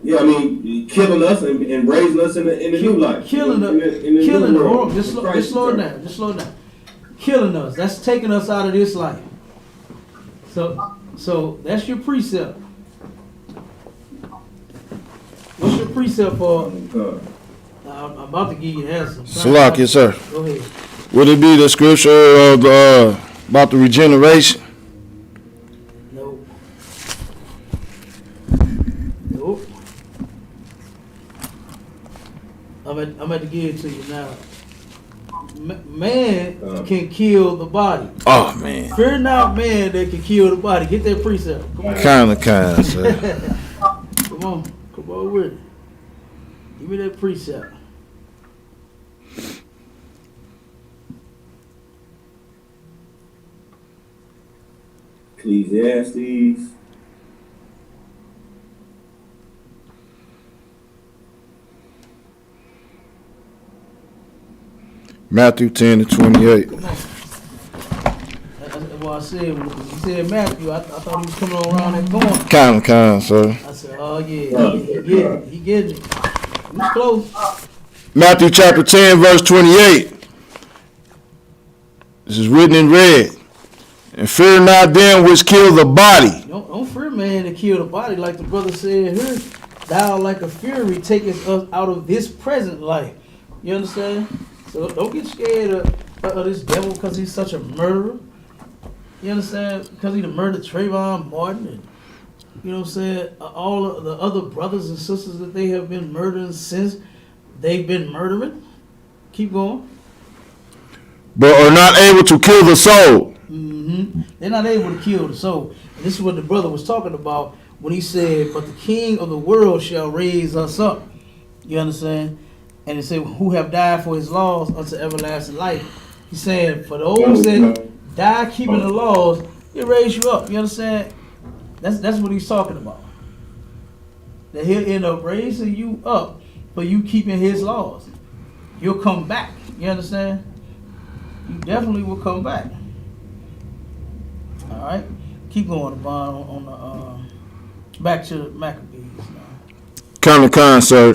Yeah, I mean, killing us and raising us in the new life. Killing us. Killing us. Hold on, just slow it down. Just slow it down. Killing us. That's taking us out of this life. So that's your precept. What's your precept for? I'm about to give you the answer. Salak, yes, sir. Go ahead. Would it be the scripture of about the regeneration? Nope. Nope. I'm at to give it to you now. Man can kill the body. Oh, man. Fear not man that can kill the body. Get that precept. Come on. Kind, sir. Come on with it. Give me that precept. Ecclesiastes. Matthew 10:28. That's what I said. When you said Matthew, I thought he was coming around that corner. Kind, sir. I said, oh yeah, he getting it. He's close. Matthew chapter 10, verse 28. This is written in red. And fear not them which kill the body. Don't fear man to kill the body, like the brother said here. Thou like a fury takest us out of this present life. You understand? So don't get scared of this devil because he's such a murderer. You understand? Because he done murdered Trayvon Martin and, you know what I'm saying, all of the other brothers and sisters that they have been murdering since they've been murdering. Keep going. But are not able to kill the soul. Mm-hmm. They're not able to kill the soul. And this is what the brother was talking about when he said, but the King of the world shall raise us up. You understand? And it said, who have died for his laws unto everlasting life. He's saying, for those that die keeping the laws, he'll raise you up. You understand? That's what he's talking about. That he'll end up raising you up for you keeping his laws. You'll come back. You understand? You definitely will come back. All right? Keep going, Devon, on the back to the Maccabees now. Con, sir.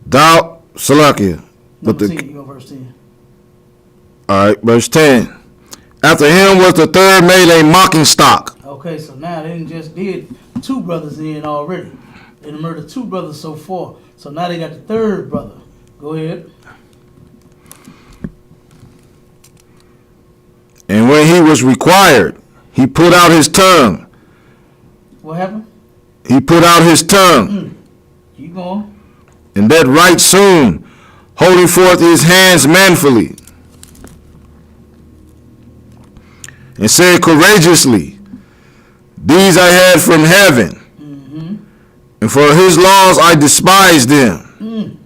Thou, Salakia. Number 10, you go verse 10. Alright, verse 10. After him was the third made a mocking stock. Okay, so now they just did two brothers in already. They done murdered two brothers so far. So now they got the third brother. Go ahead. And when he was required, he put out his tongue. What happened? He put out his tongue. Keep going. And that right soon, holding forth his hands manfully. And said courageously, these I had from heaven. And for his laws I despised them.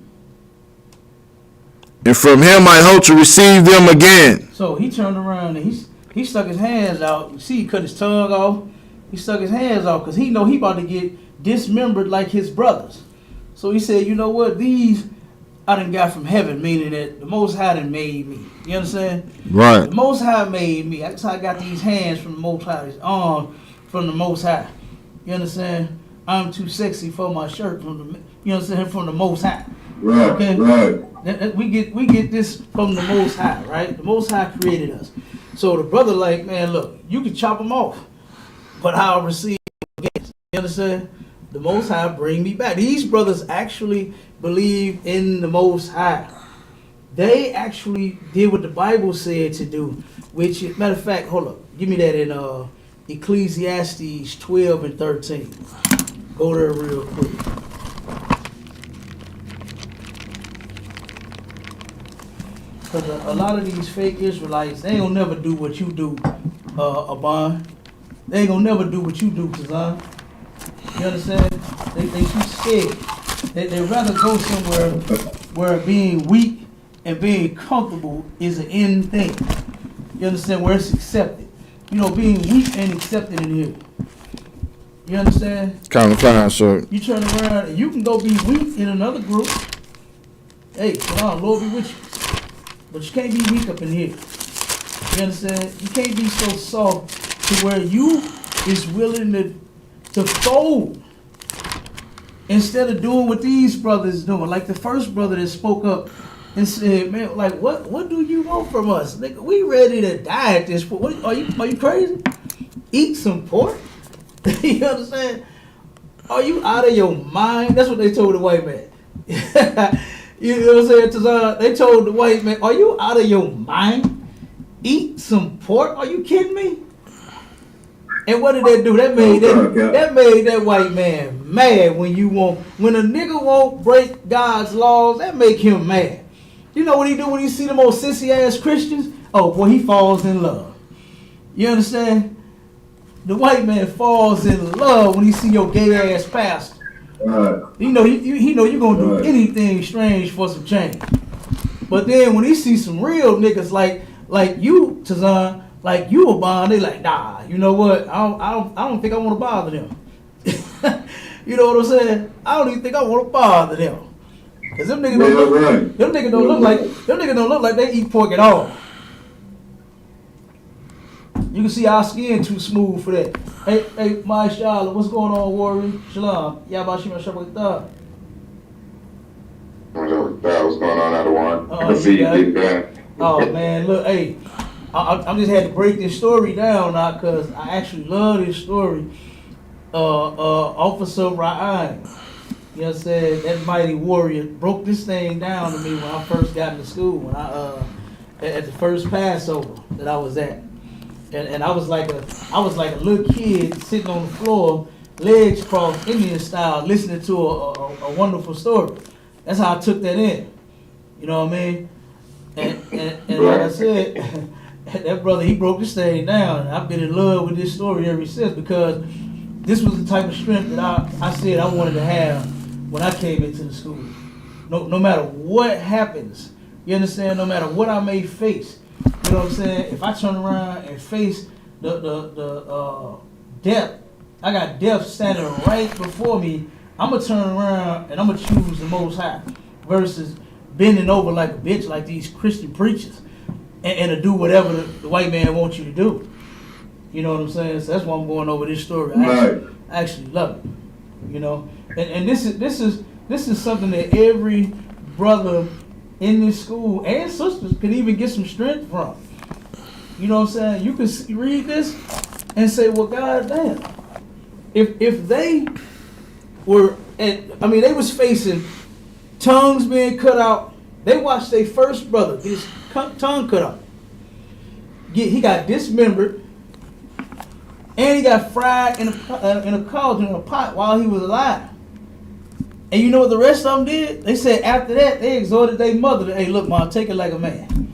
and from him I hope to receive them again. So he turned around and he stuck his hands out. You see, he cut his tongue off. He stuck his hands off because he know he about to get dismembered like his brothers. So he said, you know what? These I done got from heaven, meaning that the Most High done made me. You understand? Right. The Most High made me. That's how I got these hands from the Most High, these arms from the Most High. You understand? I'm too sexy for my shirt from the, you understand, from the Most High. Right, Okay? right. We get this from the Most High, right? The Most High created us. So the brother like, man, look, you can chop them off, but I'll receive again. You understand? The Most High bring me back. These brothers actually believe in the Most High. They actually did what the Bible said to do, which, matter of fact, hold up, give me that in Ecclesiastes 12 and 13. Go there real quick. Because a lot of these fake Israelites, they ain't gonna never do what you do, Aban. They ain't gonna never do what you do, Tazan. You understand? They too scared. They'd rather go somewhere where being weak and being comfortable is an end thing. You understand? Where it's accepted. You know, being weak ain't accepted in here. You understand? Kind of fine, sir. You turn around and you can go be weak in another group. Hey, come on, Lord be with you. But you can't be weak up in here. You understand? You can't be so soft to where you is willing to fold instead of doing what these brothers doing. Like the first brother that spoke up and said, man, like, what do you want from us? Nigga, we ready to die at this point. What, are you crazy? Eat some pork? You understand? Are you out of your mind? That's what they told the white man. You know what I'm saying? They told the white man, are you out of your mind? Eat some pork? Are you kidding me? And what did that do? That made that white man mad when a nigga won't break God's laws, that make him mad. You know what he do when he see them old sissy ass Christians? Oh boy, he falls in love. You understand? The white man falls in love when he see your gay ass pastor. You know he know you gonna do anything strange for some change. But then when he see some real niggas like you, Tazan, like you, Aban, they like, nah, you know what? I don't think I want to bother them. You know what I'm saying? I don't even think I want to bother them. Cause them niggas don't look like they eat pork at all. You can see our skin too smooth for that. Hey, my Charlotte, what's going on, Warrior? Shalom. Yabashima Shabbat. What's going on, everyone? I can see you did that. Oh man, look, hey, I just had to break this story down now because I actually love this story. Officer Ryan, you know what I'm saying? That mighty warrior broke this thing down to me when I first got into school. When I at the first Passover that I was at. And I was like a little kid sitting on the floor, legs crossed, Indian style, listening to a wonderful story. That's how I took that in. You know what I mean? And like I said, that brother, he broke this thing down. And I've been in love with this story ever since because this was the type of strength that I said I wanted to have when I came into the school. No matter what happens, you understand? No matter what I may face. You know what I'm saying? If I turn around and face the death, I got death standing right before me, I'm going to turn around and I'm going to choose the Most High versus bending over like a bitch like these Christian preachers and to do whatever the white man wants you to do. You know what I'm saying? So that's why I'm going over this story. I actually love it. You know? And this is something that every brother in this school and sisters could even get some strength from. You know what I'm saying? You can read this and say, well, God damn. If they were they was facing tongues being cut out. They watched their first brother get his tongue cut out. He got dismembered and he got fried in a cauldron, in a pot while he was alive. And you know what the rest of them did? They said after that, they exhorted their mother to, hey, look, Mom, take it like a man.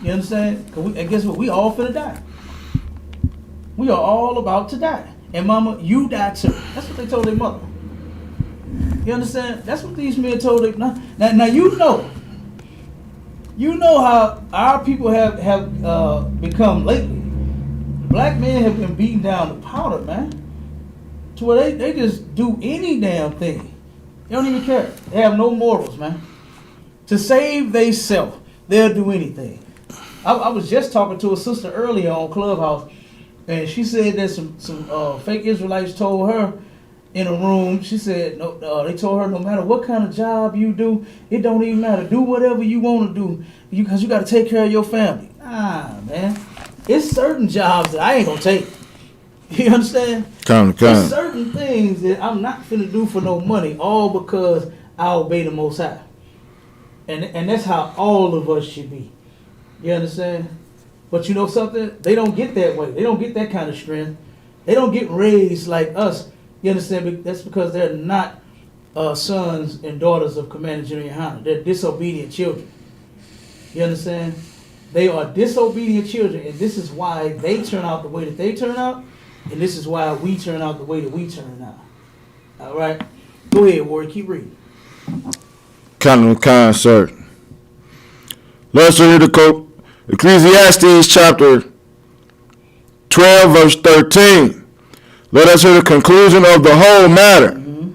You understand? And guess what? We all finna die. We are all about to die. And Mama, you die too. That's what they told their mother. You understand? That's what these men told them. Now you know You know how our people have become lately. Black men have been beaten down to powder, man. To where they just do any damn thing. They don't even care. They have no morals, man. To save they self, they'll do anything. I was just talking to a sister earlier on Clubhouse, and she said that some fake Israelites told her in a room, she said, no, they told her no matter what kind of job you do, it don't even matter. Do whatever you want to do because you got to take care of your family. Man. It's certain jobs that I ain't going to take. You understand? There's certain things that I'm not finna do for no money, all because I obey the Most High. And that's how all of us should be. You understand? But you know something? They don't get that way. They don't get that kind of strength. They don't get raised like us. You understand? That's because they're not sons and daughters of Commander General Yohana. They're disobedient children. You understand? They are disobedient children, and this is why they turn out the way that they turn out, and this is why we turn out the way that we turn out. All right? Go ahead, Warrior. Keep reading. Kind, sir. Let's read the quote. Ecclesiastes chapter 12, verse 13. Let us hear the conclusion of the whole matter. Mm-hmm.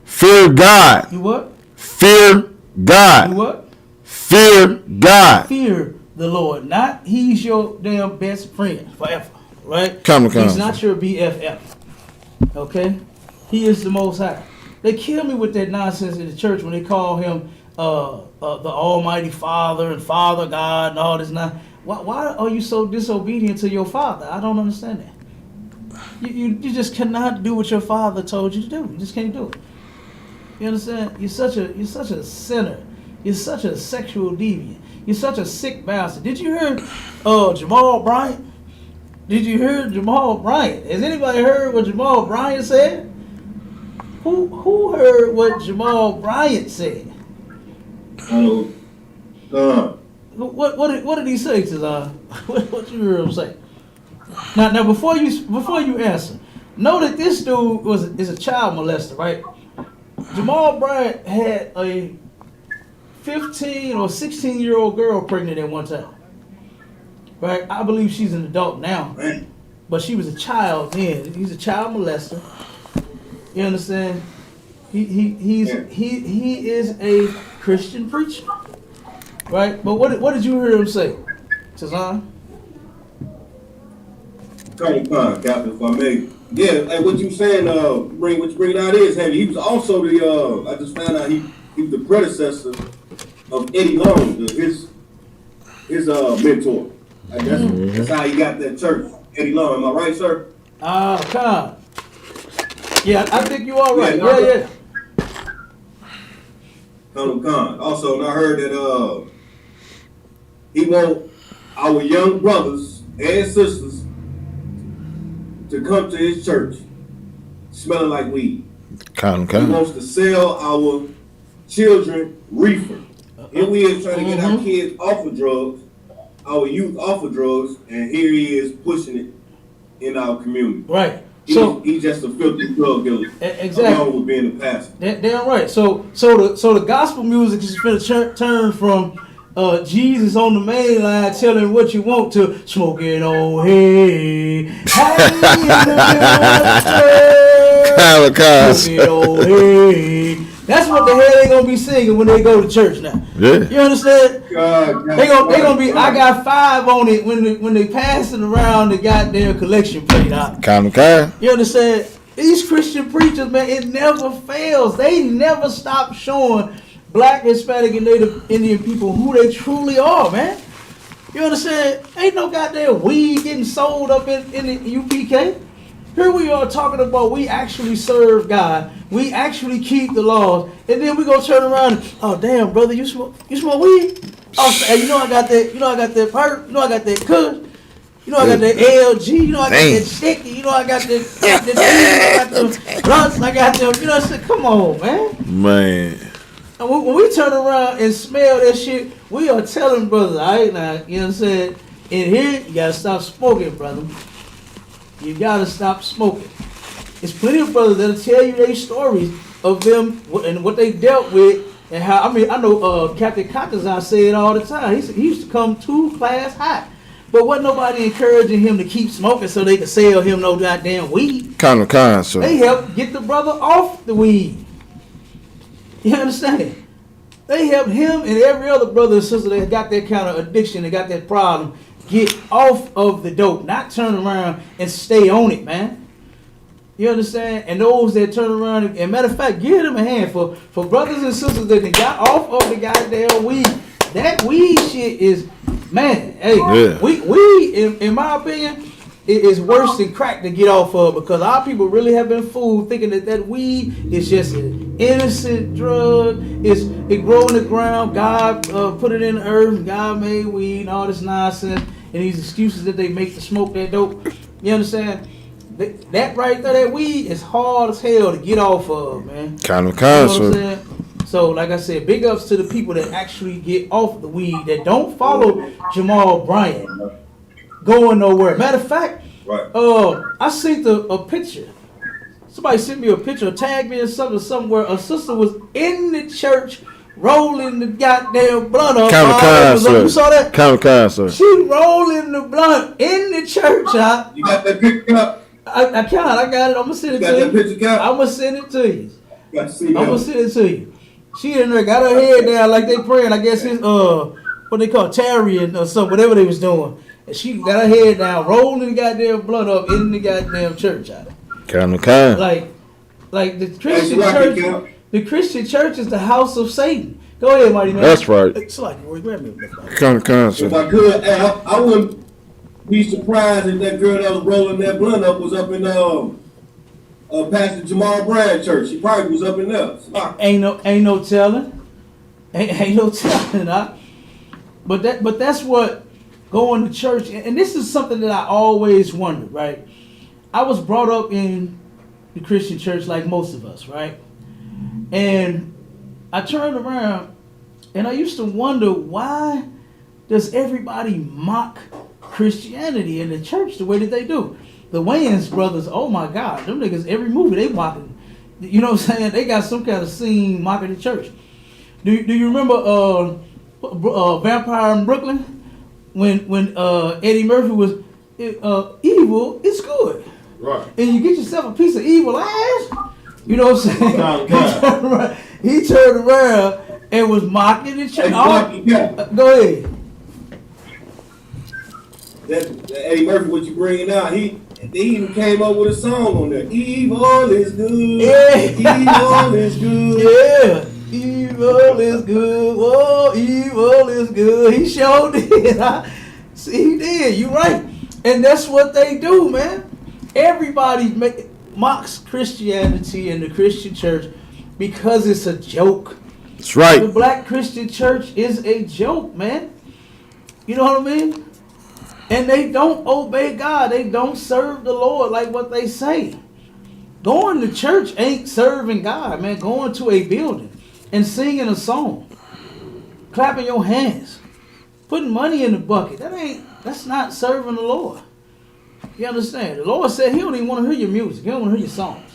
Fear God. You what? Fear God. You what? Fear God. Fear the Lord. Not he's your damn best friend forever. Right? He's not your BFF. Okay? He is the Most High. They kill me with that nonsense in the church when they call him the Almighty Father and Father God and all this. Why are you so disobedient to your father? I don't understand that. You just cannot do what your father told you to do. You just can't do it. You understand? You're such a sinner. You're such a sexual deviant. You're such a sick bastard. Did you hear Jamal Bryant? Did you hear Jamal Bryant? Has anybody heard what Jamal Bryant said? Who heard what Jamal Bryant said? What did he say, Tazan? What you heard him say? Now before you answer, know that this dude is a child molester, right? Jamal Bryant had a 15 or 16-year-old girl pregnant at one time. Right? I believe she's an adult now. But she was a child then. He's a child molester. You understand? He is a Christian preacher. Right? But what did you hear him say? Tazan? Captain, if I may. Yeah, and what you saying, what you bring out is heavy. He was also the I just found out he was the predecessor of Eddie Long, his mentor. That's how he got that church, Eddie Long. Am I right, sir? Con. Yeah, I think you are right. Yeah. Con. Also, I heard that he want our young brothers and sisters to come to his church smelling like weed. He wants to sell our children reefer. Here we is trying to get our kids off of drugs, our youth off of drugs, and here he is pushing it in our community. Right. He's just a filthy drug dealer. Exactly. Along with being a pastor. Damn right. So the gospel music is going to turn from Jesus on the main line telling what you want to smoking on hey. Smoking on hey. That's what the hell they gonna be singing when they go to church now. Yeah. You understand? They gonna be. I got 5 on it when they passing around the goddamn collection plate out. You understand? These Christian preachers, man, it never fails. They never stop showing Black, Hispanic, and Native Indian people who they truly are, man. You understand? Ain't no goddamn weed getting sold up in the UPK. Here we are talking about we actually serve God. We actually keep the laws. And then we go turn around and, oh damn, brother, you smoke weed? Oh, hey, you know I got that perk, you know I got that kush, you know I got that LG, you know I got that sticky, you know I got that I got them blunts, I got them, you know what I'm saying? Come on, man. And when we turn around and smell that shit, we are telling brothers, all right now, you know what I'm saying? In here, you gotta stop smoking, brother. You gotta stop smoking. There's plenty of brothers that'll tell you their stories of them and what they dealt with And how, I mean, I know Captain Cockazine say it all the time. He used to come 2 class hot. But wasn't nobody encouraging him to keep smoking so they could sell him no goddamn weed. Kind, sir. They helped get the brother off the weed. You understand? They helped him and every other brother and sister that got that kind of addiction, that got that problem, get off of the dope, not turn around and stay on it, man. You understand? And those that turn around, and matter of fact, give them a hand for brothers and sisters that got off of the goddamn weed. That weed shit is, man, hey, yeah. weed, in my opinion, it is worse than crack to get off of, because our people really have been fooled thinking that weed is just an innocent drug. It grow in the ground. God put it in the earth. God made weed and all this nonsense and these excuses that they make to smoke that dope. You understand? That right there, that weed is hard as hell to get off of, man. Kind, you know what I'm sir. saying? So, like I said, big ups to the people that actually get off the weed, that don't follow Jamal Bryant going nowhere. Matter of fact, Right. I seen a picture. Somebody sent me a picture, tagged me or something somewhere. A sister was in the church rolling the goddamn blunt up. Kind, sir. You saw that? Kind, sir. She rolling the blunt in the church. You got that picture up? I got it. I'm gonna send it You got to that you. picture up? I'm gonna send it to you. Got to see I'm that. gonna send it to you. She in there got her head down like they praying. I guess it's what they call tarrying or something, whatever they was doing. And she got her head down, rolling the goddamn blood up in the goddamn church. Kind. Like the Christian church. The Christian church is the house of Satan. Go ahead, Marty man. That's right. It's like, grab me. Kind, sir. If I could, I wouldn't be surprised if that girl that was rolling that blunt up was up in Pastor Jamal Bryant church. She probably was up in there. Ain't no telling. Ain't no telling, huh? But that's what going to church, and this is something that I always wondered, right? I was brought up in the Christian church like most of us, right? And I turned around and I used to wonder, why does everybody mock Christianity in the church the way that they do? The Wayans brothers, oh my God, them niggas, every movie they mocking. You know what I'm saying? They got some kind of scene mocking the church. Do you remember Vampire in Brooklyn? When Eddie Murphy was evil, it's good. Right. And you get yourself a piece of evil ass. You know what I'm saying? He turned around and was mocking the church. Go ahead. That Eddie Murphy, what you bringing out? He even came up with a song on there. Evil is good. Yeah. Evil is good. Yeah. Evil is good. Whoa, evil is good. He showed it. See, he did. You right. And that's what they do, man. Everybody mocks Christianity and the Christian church because it's a joke. That's right. The black Christian church is a joke, man. You know what I mean? And they don't obey God. They don't serve the Lord like what they say. Going to church ain't serving God, man. Going to a building and singing a song, clapping your hands, putting money in the bucket. That's not serving the Lord. You understand? The Lord said he don't even want to hear your music. He don't want to hear your songs.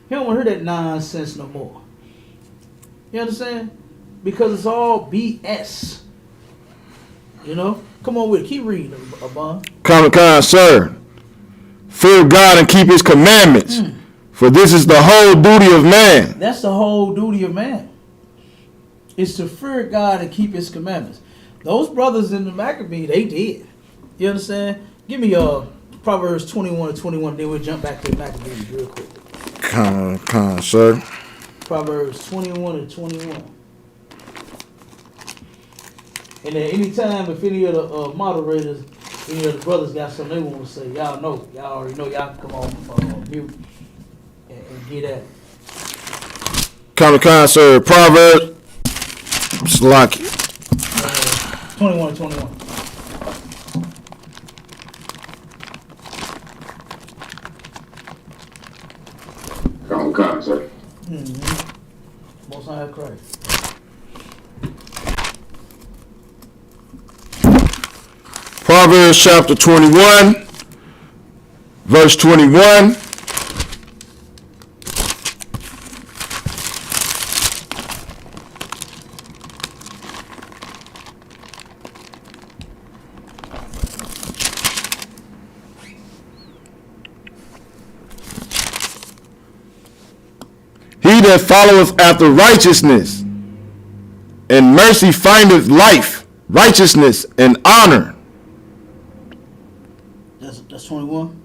He don't want to hear that nonsense no more. You understand? Because it's all BS. You know? Come on with it. Keep reading, Abon. Kind, sir. Fear God and keep his commandments. For this is the whole duty of man. That's the whole duty of man. Is to fear God and keep his commandments. Those brothers in the Maccabee, they did. You understand? Give me Proverbs 21 and 21, then we'll jump back to the Maccabees real quick. Kind, sir. Proverbs 21 and 21. And at any time, if any of the moderators, any of the brothers got something they want to say, y'all know. Y'all already know. Y'all can come on mute and get at it. Kind, sir. Proverbs. Slack. 21 and 21. Come, sir. Most High Christ. Proverbs chapter 21, verse 21. that followeth after righteousness and mercy findeth life, righteousness and honor. That's 21.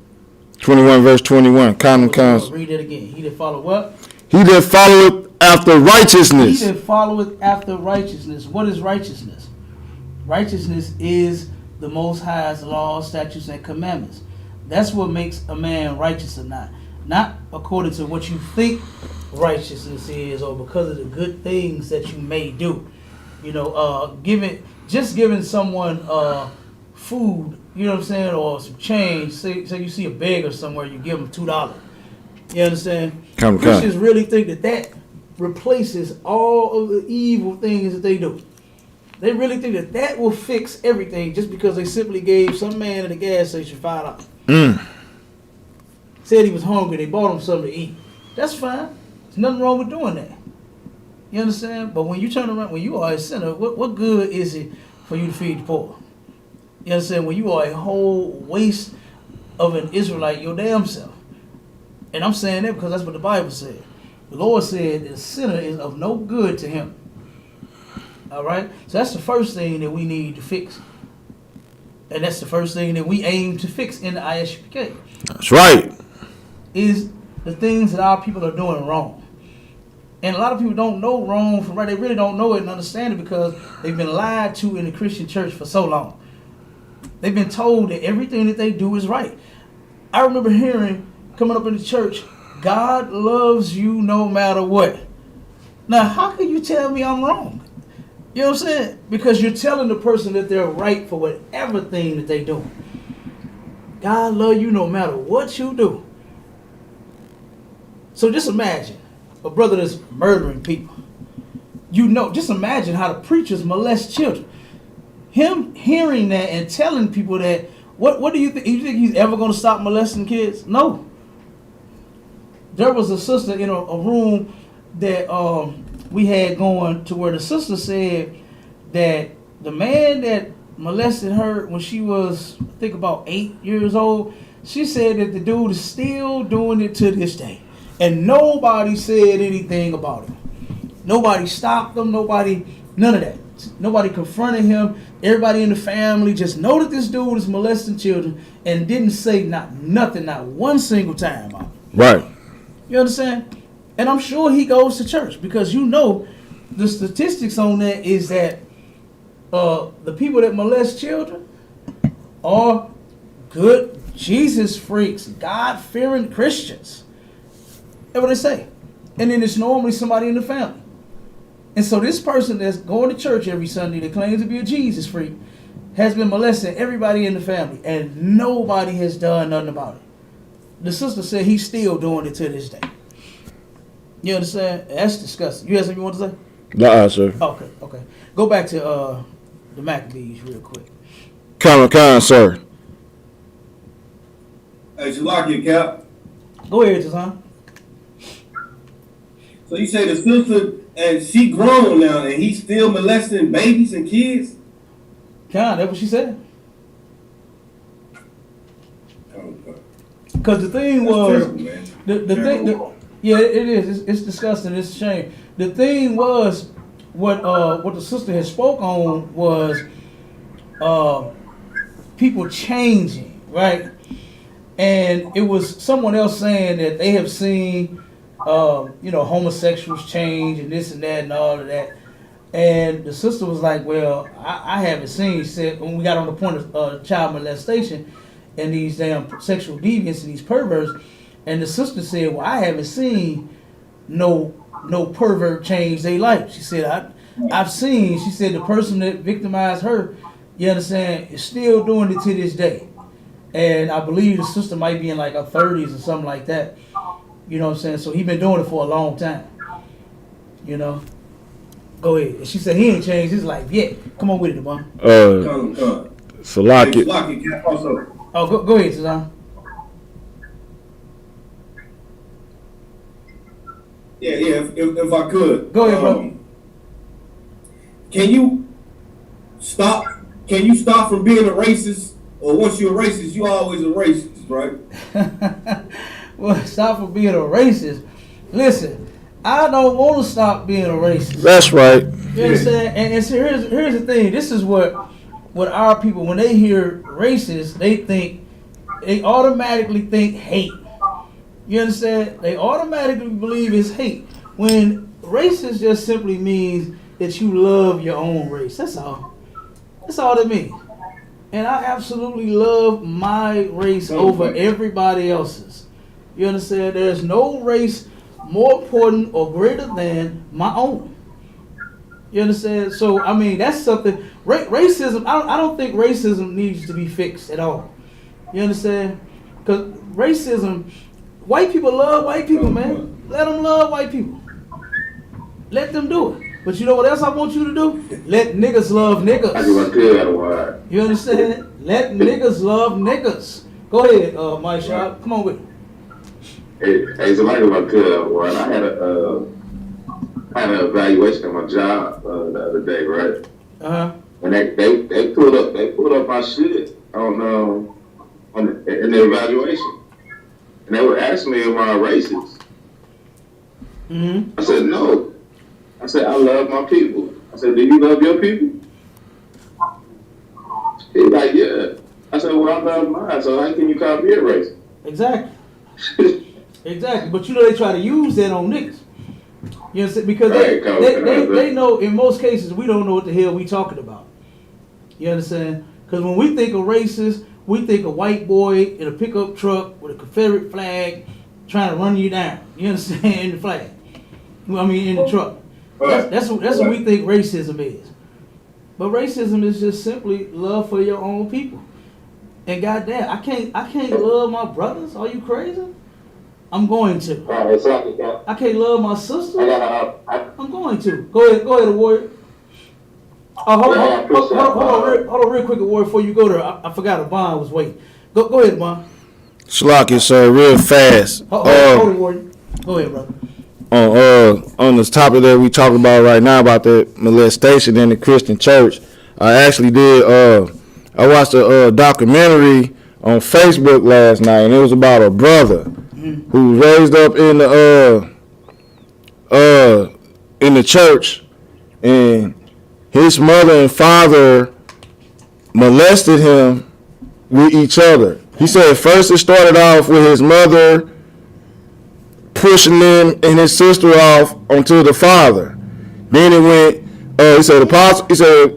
21 verse 21. Common cons. Read it again. He that follow what? He that followeth after righteousness. He that followeth after righteousness. What is righteousness? Righteousness is the Most High's laws, statutes, and commandments. That's what makes a man righteous or not. Not according to what you think righteousness is, or because of the good things that you may do. You know, giving someone food, you know what I'm saying, or some change. Say you see a beggar somewhere, you give them $2. You understand? Christians really think that replaces all of the evil things that they do. They really think that will fix everything just because they simply gave some man at a gas station $5. Said he was hungry, they bought him something to eat. That's fine. There's nothing wrong with doing that. You understand? But when you turn around, when you are a sinner, what good is it for you to feed the poor? You understand? When you are a whole waste of an Israelite, your damn self. And I'm saying that because that's what the Bible said. The Lord said that a sinner is of no good to him. All right? So that's the first thing that we need to fix. And that's the first thing that we aim to fix in the ISUPK. That's right. Is the things that our people are doing wrong. And a lot of people don't know wrong from right. They really don't know it and understand it because they've been lied to in the Christian church for so long. They've been told that everything that they do is right. I remember hearing, coming up in the church, God loves you no matter what. Now, how can you tell me I'm wrong? You know what I'm saying? Because you're telling the person that they're right for whatever thing that they do. God love you no matter what you do. So just imagine a brother that's murdering people. You know, just imagine how the preachers molest children. Him hearing that and telling people that, what do you think? You think he's ever going to stop molesting kids? No. There was a sister in a room that we had going to where the sister said that the man that molested her when she was, I think, about 8 years old, she said that the dude is still doing it to this day. And nobody said anything about him. Nobody stopped him. None of that. Nobody confronted him. Everybody in the family just know that this dude is molesting children and didn't say nothing, not one single time about it. Right. You understand? And I'm sure he goes to church because you know the statistics on that is that the people that molest children are good Jesus freaks, God-fearing Christians. That's what they say. And then it's normally somebody in the family. And so this person that's going to church every Sunday that claims to be a Jesus freak has been molesting everybody in the family and nobody has done nothing about it. The sister said he's still doing it to this day. You understand? That's disgusting. You have something you want to say? Nah, sir. Okay. Go back to the Maccabees real quick. Con, sir. Hey, Shalaki, Cap. Go ahead, Tazan. So you say the sister, and she grown now, and he's still molesting babies and kids? That's what she said. Because the thing was, terrible, yeah, it is. It's disgusting. It's a shame. The thing was, what the sister had spoke on was people changing, right? And it was someone else saying that they have seen, homosexuals change and this and that and all of that. And the sister was like, well, I haven't seen. She said, when we got on the point of child molestation and these damn sexual deviants and these perverts, and the sister said, well, I haven't seen no pervert change their life. She said, I've seen, she said, the person that victimized her, you understand, is still doing it to this day. And I believe the sister might be in like her 30s or something like that. You know what I'm saying? So he been doing it for a long time. You know? Go ahead. And she said he ain't changed his life yet. Come on with it, Devon. Salaki. Oh, go ahead, Suzanne. Yeah, if I could. Go ahead, bro. Can you stop from being a racist? Or once you're a racist, you always a racist, right? Well, stop from being a racist. Listen, I don't want to stop being a racist. That's right. You understand? And so here's the thing. This is what our people, when they hear racist, they automatically think hate. You understand? They automatically believe it's hate. When racist just simply means that you love your own race. That's all. That's all it means. And I absolutely love my race over everybody else's. You understand? There's no race more important or greater than my own. You understand? So, I mean, that's something. Racism, I don't think racism needs to be fixed at all. You understand? Because racism, white people love white people, man. Let them love white people. Let them do it. But you know what else I want you to do? Let niggas love niggas. You understand? Let niggas love niggas. Go ahead, Mike Sharp. Come on with it. Hey, so like if I could, well, I had an evaluation at my job the other day, right? And they pulled up my shit in the evaluation, and they were asking me, "Am I racist?" I said no. I said, I love my people. I said, do you love your people? He's like, yeah. I said, well, I love mine, so how can you call me a racist? Exactly. Exactly. But you know they try to use that on niggas. You know, because they know in most cases we don't know what the hell we talking about. You understand? Because when we think of racist, we think of white boy in a pickup truck with a Confederate flag trying to run you down. You understand? In the flag. I mean, in the truck. That's what we think racism is. But racism is just simply love for your own people. And goddamn, I can't love my brothers. Are you crazy? I'm going to. I can't love my sisters. I'm going to. Go ahead, Warrior. Hold on, real quick, Warrior, before you go there. I forgot a bond was waiting. Go ahead, Bond. Slocky, sir, real fast. Hold on, Warrior. Go ahead, brother. On this topic that we talking about right now about the molestation in the Christian church, I actually did. I watched a documentary on Facebook last night, and it was about a brother who was raised up in the church, and his mother and father molested him with each other. He said first it started off with his mother pushing him and his sister off onto the father. Then it went. He said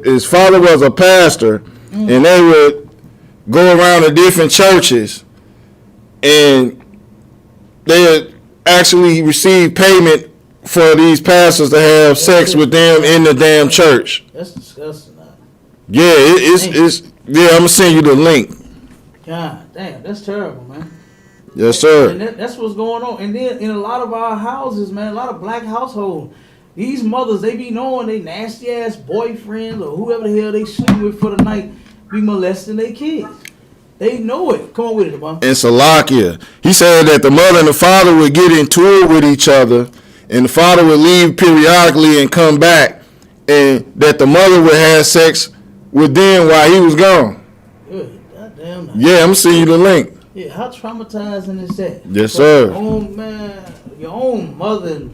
his father was a pastor, and they would go around to different churches, and they would actually receive payment for these pastors to have sex with them in the damn church. That's disgusting. Yeah, it's yeah. I'm gonna send you the link. God damn, that's terrible, man. Yes, sir. And that's what's going on. And then in a lot of our houses, man, a lot of black households, these mothers, they be knowing they nasty ass boyfriends or whoever the hell they sleep with for the night be molesting their kids. They know it. Come on with it, man. In Salakia, he said that the mother and the father would get into it with each other, and the father would leave periodically and come back, and that the mother would have sex with them while he was gone. Good. Goddamn. Yeah, I'm gonna send you the link. Yeah, how traumatizing is that? Yes, sir. Your own mother.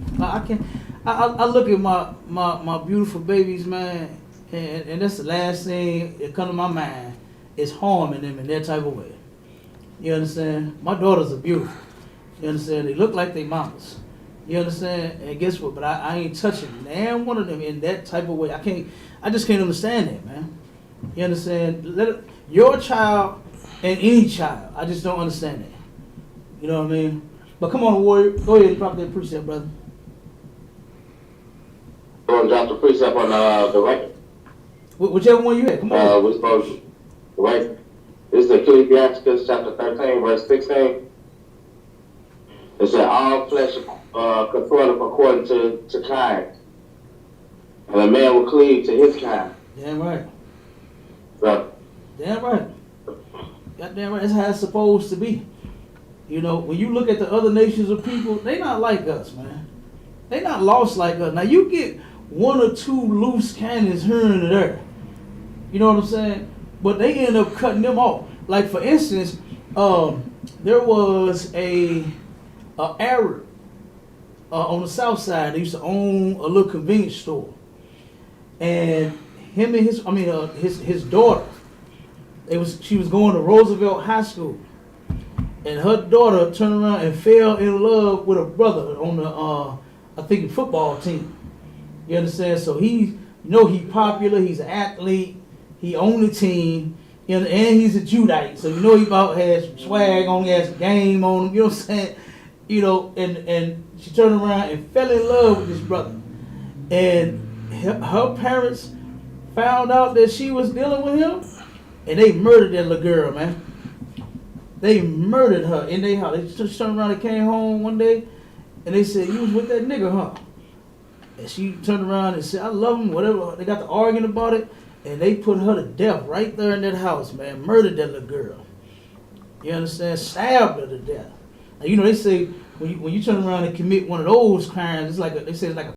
I look at my beautiful babies, man, and that's the last thing that come to my mind is harming them in that type of way. You understand? My daughters are beautiful. You understand? They look like they mamas. You understand? And guess what? But I ain't touching damn one of them in that type of way. I just can't understand that, man. You understand? Your child and any child. I just don't understand that. You know what I mean? But come on, Warrior. Go ahead and drop that precept, brother. I'm going to drop the precept on the right. Whichever one you had. Come on. We're supposed to, right? This is Ecclesiastes chapter 13, verse 16. It said, all flesh controlleth according to kind. And a man will cleave to his kind. Damn right. So, damn right. Goddamn right. That's how it's supposed to be. You know, when you look at the other nations of people, they not like us, man. They not lost like us. Now, you get one or two loose cannons here and there. You know what I'm saying? But they end up cutting them off. Like, for instance, there was a Arab on the south side. They used to own a little convenience store. And him and his daughter, she was going to Roosevelt High School. And her daughter turned around and fell in love with her brother on the, I think, the football team. You understand? So he's popular, he's an athlete, he owned the team, and he's a Judite. So he about has swag on, he has game on him, you know what I'm saying? And she turned around and fell in love with his brother. And her parents found out that she was dealing with him, and they murdered that little girl, man. They murdered her in their house. They just turned around and came home one day, and they said, "You was with that nigga, huh?" And she turned around and said, "I love him," whatever. They got to arguing about it, and they put her to death right there in that house, man. Murdered that little girl. You understand? Stabbed her to death. Now, they say when you turn around and commit one of those crimes, they say it's like a